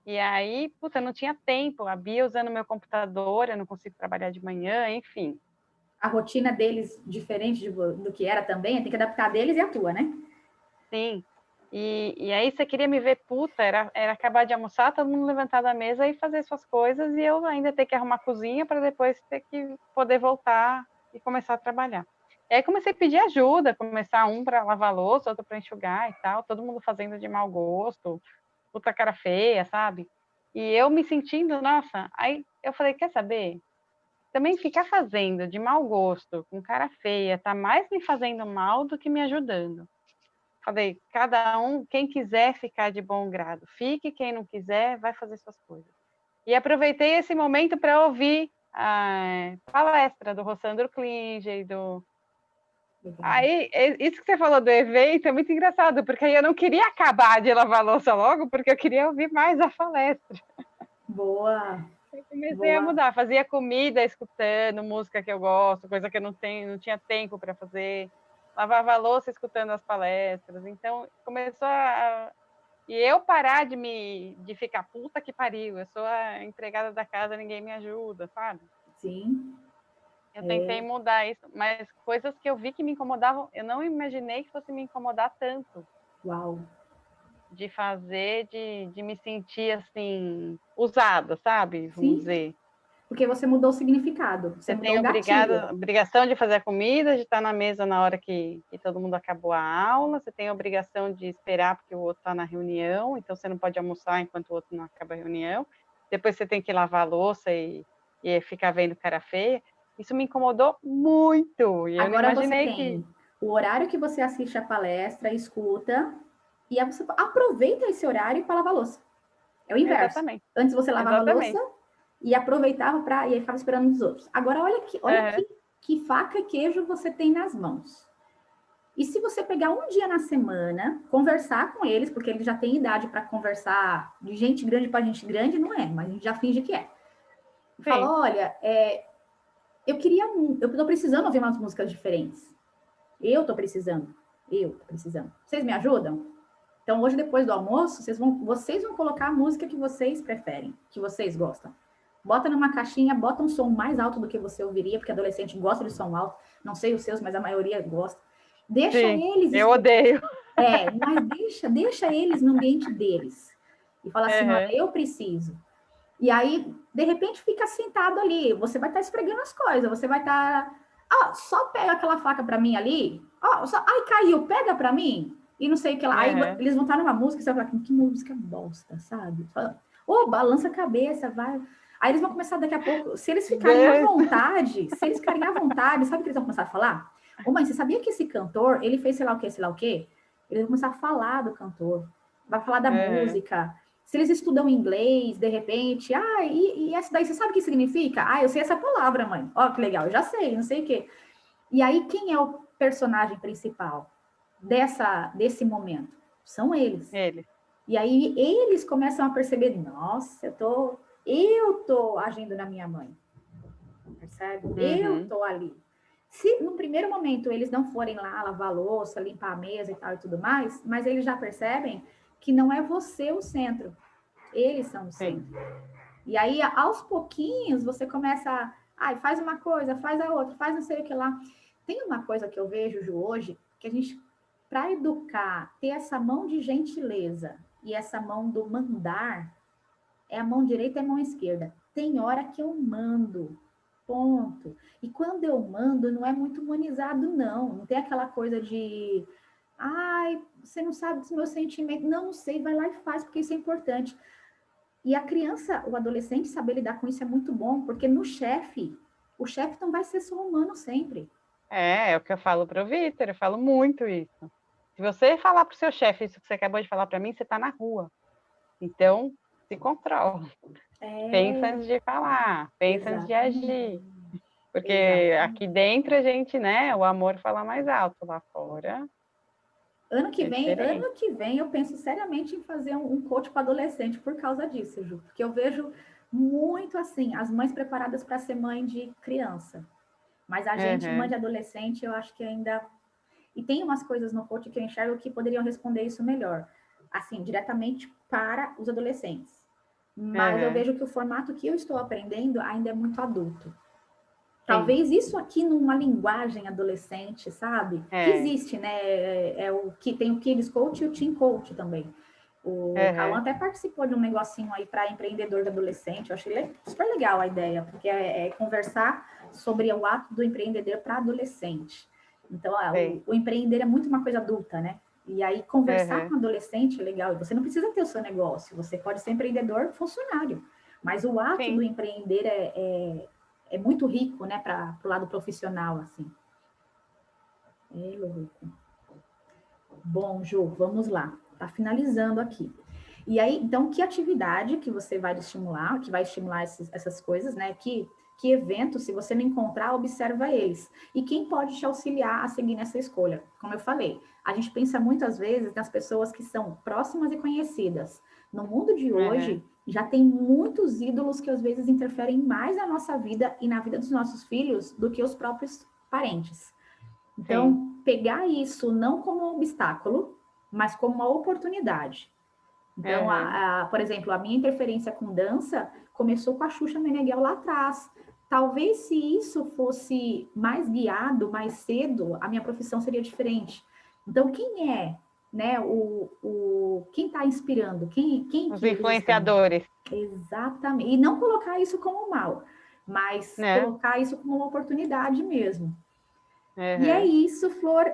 Speaker 2: E aí, puta, não tinha tempo. A Bia usando meu computador, eu não consigo trabalhar de manhã, enfim.
Speaker 1: A rotina deles diferente do que era também, tem que adaptar a deles e a tua, né?
Speaker 2: Sim. E aí você queria me ver puta, era acabar de almoçar, todo mundo levantar da mesa e fazer suas coisas, e eu ainda ter que arrumar a cozinha para depois ter que poder voltar e começar a trabalhar. E aí comecei a pedir ajuda, começar um para lavar louça, outro para enxugar e tal, todo mundo fazendo de mau gosto, puta cara feia, sabe? E eu me sentindo, nossa, aí eu falei, quer saber? Também ficar fazendo de mau gosto, com cara feia, tá mais me fazendo mal do que me ajudando. Falei, cada um, quem quiser ficar de bom grado, fique, quem não quiser, vai fazer suas coisas. E aproveitei esse momento para ouvir a palestra do Rossandro Klinger, do... Aí, isso que você falou do evento é muito engraçado, porque aí eu não queria acabar de lavar a louça logo, porque eu queria ouvir mais a palestra.
Speaker 1: Boa,
Speaker 2: Eu comecei a
Speaker 1: boa.
Speaker 2: mudar, fazia comida escutando música que eu gosto, coisa que eu não tinha tempo para fazer. Lavava a louça escutando as palestras. Então, começou a... E eu parar de ficar puta que pariu, eu sou a empregada da casa, ninguém me ajuda, sabe?
Speaker 1: Sim,
Speaker 2: Eu tentei
Speaker 1: é.
Speaker 2: mudar isso, mas coisas que eu vi que me incomodavam, eu não imaginei que fosse me incomodar tanto.
Speaker 1: Uau.
Speaker 2: De fazer, de me sentir assim, usada, sabe? Vamos
Speaker 1: Sim,
Speaker 2: dizer.
Speaker 1: porque você mudou o significado, você
Speaker 2: Você
Speaker 1: mudou
Speaker 2: tem
Speaker 1: o gatilho.
Speaker 2: obrigação de fazer a comida, de estar na mesa na hora que todo mundo acabou a aula, você tem a obrigação de esperar porque o outro está na reunião, então você não pode almoçar enquanto o outro não acaba a reunião. Depois você tem que lavar a louça e ficar vendo cara feia. Isso me incomodou muito, e eu não
Speaker 1: Agora você
Speaker 2: imaginei que...
Speaker 1: tem o horário que você assiste a palestra, escuta, e aí você aproveita esse horário para lavar a louça. É o inverso.
Speaker 2: Exatamente,
Speaker 1: Antes você lavava a louça
Speaker 2: exatamente.
Speaker 1: e aproveitava para e aí ficava esperando os outros. Agora olha
Speaker 2: Uhum.
Speaker 1: que faca e queijo você tem nas mãos. E se você pegar um dia na semana, conversar com eles, porque eles já têm idade para conversar de gente grande para gente grande, não é, mas a gente já finge que é. E
Speaker 2: Sim,
Speaker 1: fala, olha, eu estou precisando ouvir umas músicas diferentes. Eu tô precisando. Vocês me ajudam? Então, hoje, depois do almoço, vocês vão colocar a música que vocês preferem, que vocês gostam. Bota numa caixinha, bota um som mais alto do que você ouviria, porque adolescente gosta de som alto. Não sei os seus, mas a maioria gosta. Deixa
Speaker 2: sim,
Speaker 1: eles
Speaker 2: eu
Speaker 1: escutar.
Speaker 2: odeio.
Speaker 1: Mas deixa eles no ambiente deles. E fala assim, olha,
Speaker 2: Uhum.
Speaker 1: eu preciso. E aí, de repente, fica sentado ali. Você vai estar esfregando as coisas, você vai estar. Só pega aquela faca para mim ali. Ai, caiu, pega para mim. E não sei o que lá. Aí
Speaker 2: Uhum.
Speaker 1: eles vão estar numa música, você vai falar, que música bosta, sabe? Balança a cabeça, vai. Aí eles vão começar daqui a pouco, se eles ficarem à vontade, sabe o que eles vão começar a falar? Ô, mãe, você sabia que esse cantor, ele fez sei lá o quê, sei lá o quê? Eles vão começar a falar do cantor, vai falar da
Speaker 2: Uhum.
Speaker 1: música. Se eles estudam inglês, de repente, e essa daí, você sabe o que significa? Eu sei essa palavra, mãe. Ó, que legal, eu já sei, não sei o quê. E aí, quem é o personagem principal desse momento? São eles.
Speaker 2: Ele.
Speaker 1: E aí, eles começam a perceber, nossa, eu tô agindo na minha mãe, percebe? Eu
Speaker 2: Uhum.
Speaker 1: tô ali. Se no primeiro momento eles não forem lá lavar a louça, limpar a mesa e tal e tudo mais, mas eles já percebem que não é você o centro, eles são o
Speaker 2: Sim.
Speaker 1: centro. E aí, aos pouquinhos, você começa faz uma coisa, faz a outra, faz não sei o que lá. Tem uma coisa que eu vejo, Ju, hoje, que a gente, para educar, ter essa mão de gentileza e essa mão do mandar, é a mão direita e a mão esquerda. Tem hora que eu mando, ponto. E quando eu mando, não é muito humanizado, não. Não tem aquela coisa de, você não sabe dos meus sentimentos. Não sei, vai lá e faz, porque isso é importante. E a criança, o adolescente, saber lidar com isso é muito bom, porque o chefe não vai ser só humano sempre.
Speaker 2: É o que eu falo para o Vitor, eu falo muito isso. Se você falar para o seu chefe isso que você acabou de falar para mim, você está na rua. Então, se controla. Pensa
Speaker 1: É,
Speaker 2: antes de falar, pensa antes de
Speaker 1: exatamente.
Speaker 2: agir. Porque aqui
Speaker 1: Exatamente.
Speaker 2: dentro a gente, né, o amor fala mais alto, lá fora é diferente.
Speaker 1: Ano que vem eu penso seriamente em fazer um coach para adolescente por causa disso, Ju, porque eu vejo muito assim, as mães preparadas para ser mãe de criança. Mas a gente, mãe de
Speaker 2: Uhum.
Speaker 1: adolescente, eu acho que ainda. E tem umas coisas no coach que eu enxergo que poderiam responder isso melhor. Assim, diretamente para os adolescentes. mas eu vejo que o formato que eu estou aprendendo ainda é muito adulto. Talvez isso aqui numa linguagem adolescente, sabe? Que existe, né? É o que tem o Kids Coach e o Teen Coach também. O Cauã até participou de um negocinho aí para empreendedor de adolescente. Eu achei super legal a ideia, porque é conversar sobre o ato do empreendedor para adolescente. Então, o empreender é muito uma coisa adulta, né? E aí, conversar com adolescente é legal. E você não precisa ter o seu negócio, você pode ser empreendedor funcionário. Mas o ato do empreender é muito rico, né, para o lado profissional, assim. Louco. Bom, Ju, vamos lá. Tá finalizando aqui. E aí, então, que atividade que você vai estimular, que vai estimular essas coisas, né? Que evento, se você não encontrar, observa eles. E quem pode te auxiliar a seguir nessa escolha? Como eu falei, a gente pensa muitas vezes nas pessoas que são próximas e conhecidas. No mundo de hoje, já tem muitos ídolos que às vezes interferem mais na nossa vida e na vida dos nossos filhos do que os próprios parentes. Então, pegar isso não como um obstáculo, mas como uma oportunidade. Então, por exemplo, a minha interferência com dança começou com a Xuxa Meneghel lá atrás. Talvez se isso fosse mais guiado, mais cedo, a minha profissão seria diferente. Então, quem é, né, quem está inspirando? Os
Speaker 2: influenciadores.
Speaker 1: Exatamente. E não colocar isso como mal, mas colocar isso como uma oportunidade mesmo. E é isso, Flor.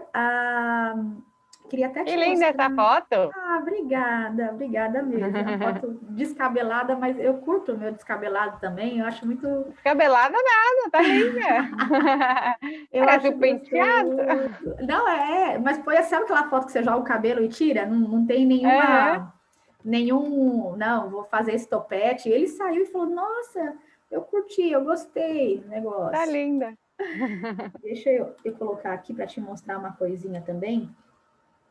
Speaker 1: Queria até te
Speaker 2: mostrar. Que linda essa foto!
Speaker 1: Obrigada mesmo. É uma foto descabelada, mas eu curto o meu descabelado também. Eu acho muito.
Speaker 2: Descabelada nada, tá linda. Parece um penteado.
Speaker 1: Não mas sabe aquela foto que você joga o cabelo e tira? Não tem não, vou fazer esse topete. Ele saiu e falou: Nossa, eu curti, eu gostei do negócio.
Speaker 2: Tá linda.
Speaker 1: Deixa eu colocar aqui para te mostrar uma coisinha também,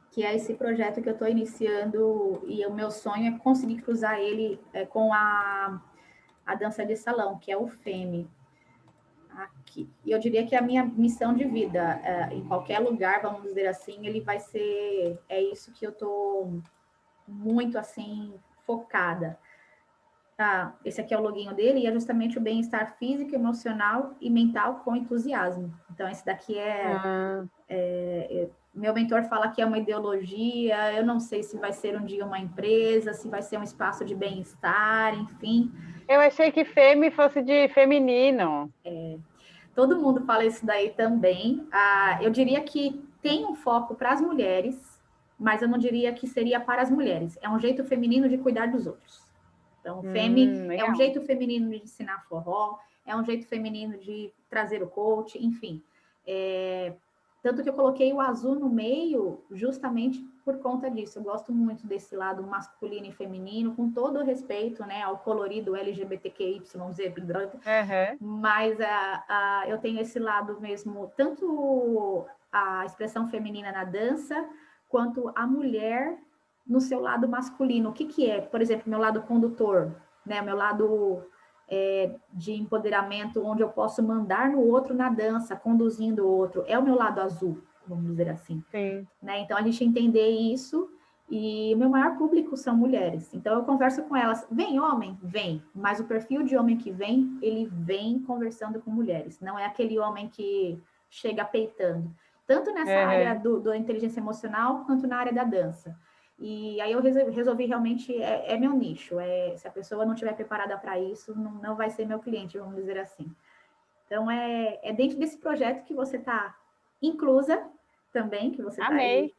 Speaker 1: que é esse projeto que eu estou iniciando, e o meu sonho é conseguir cruzar ele com a dança de salão, que é o FEME. Aqui. E eu diria que a minha missão de vida, em qualquer lugar, vamos dizer assim, ele vai ser, isso que eu estou muito, assim, focada. Esse aqui é o loginho dele, e é justamente o bem-estar físico, emocional e mental com entusiasmo. Então, esse daqui meu mentor fala que é uma ideologia, eu não sei se vai ser um dia uma empresa, se vai ser um espaço de bem-estar, enfim.
Speaker 2: Eu achei que fêmea fosse de feminino.
Speaker 1: Todo mundo fala isso daí também. Eu diria que tem um foco para as mulheres, mas eu não diria que seria para as mulheres. É um jeito feminino de cuidar dos outros. Então, FEME é um jeito feminino de ensinar forró, é um jeito feminino de trazer o coach, enfim. Tanto que eu coloquei o azul no meio justamente por conta disso. Eu gosto muito desse lado masculino e feminino, com todo o respeito, né, ao colorido LGBTQYZ, mas eu tenho esse lado mesmo, tanto a expressão feminina na dança, quanto a mulher no seu lado masculino. O que é? Por exemplo, meu lado condutor, né? Meu lado de empoderamento, onde eu posso mandar no outro na dança, conduzindo o outro. É o meu lado azul, vamos dizer assim. Né? Então, a gente entender isso, e o meu maior público são mulheres. Então, eu converso com elas. Vem homem? Vem. Mas o perfil de homem que vem, ele vem conversando com mulheres. Não é aquele homem que chega peitando. Tanto nessa área da inteligência emocional, quanto na área da dança. E aí eu resolvi realmente, é meu nicho. Se a pessoa não estiver preparada para isso, não vai ser meu cliente, vamos dizer assim. Então, é dentro desse projeto que você está inclusa também, que você está aí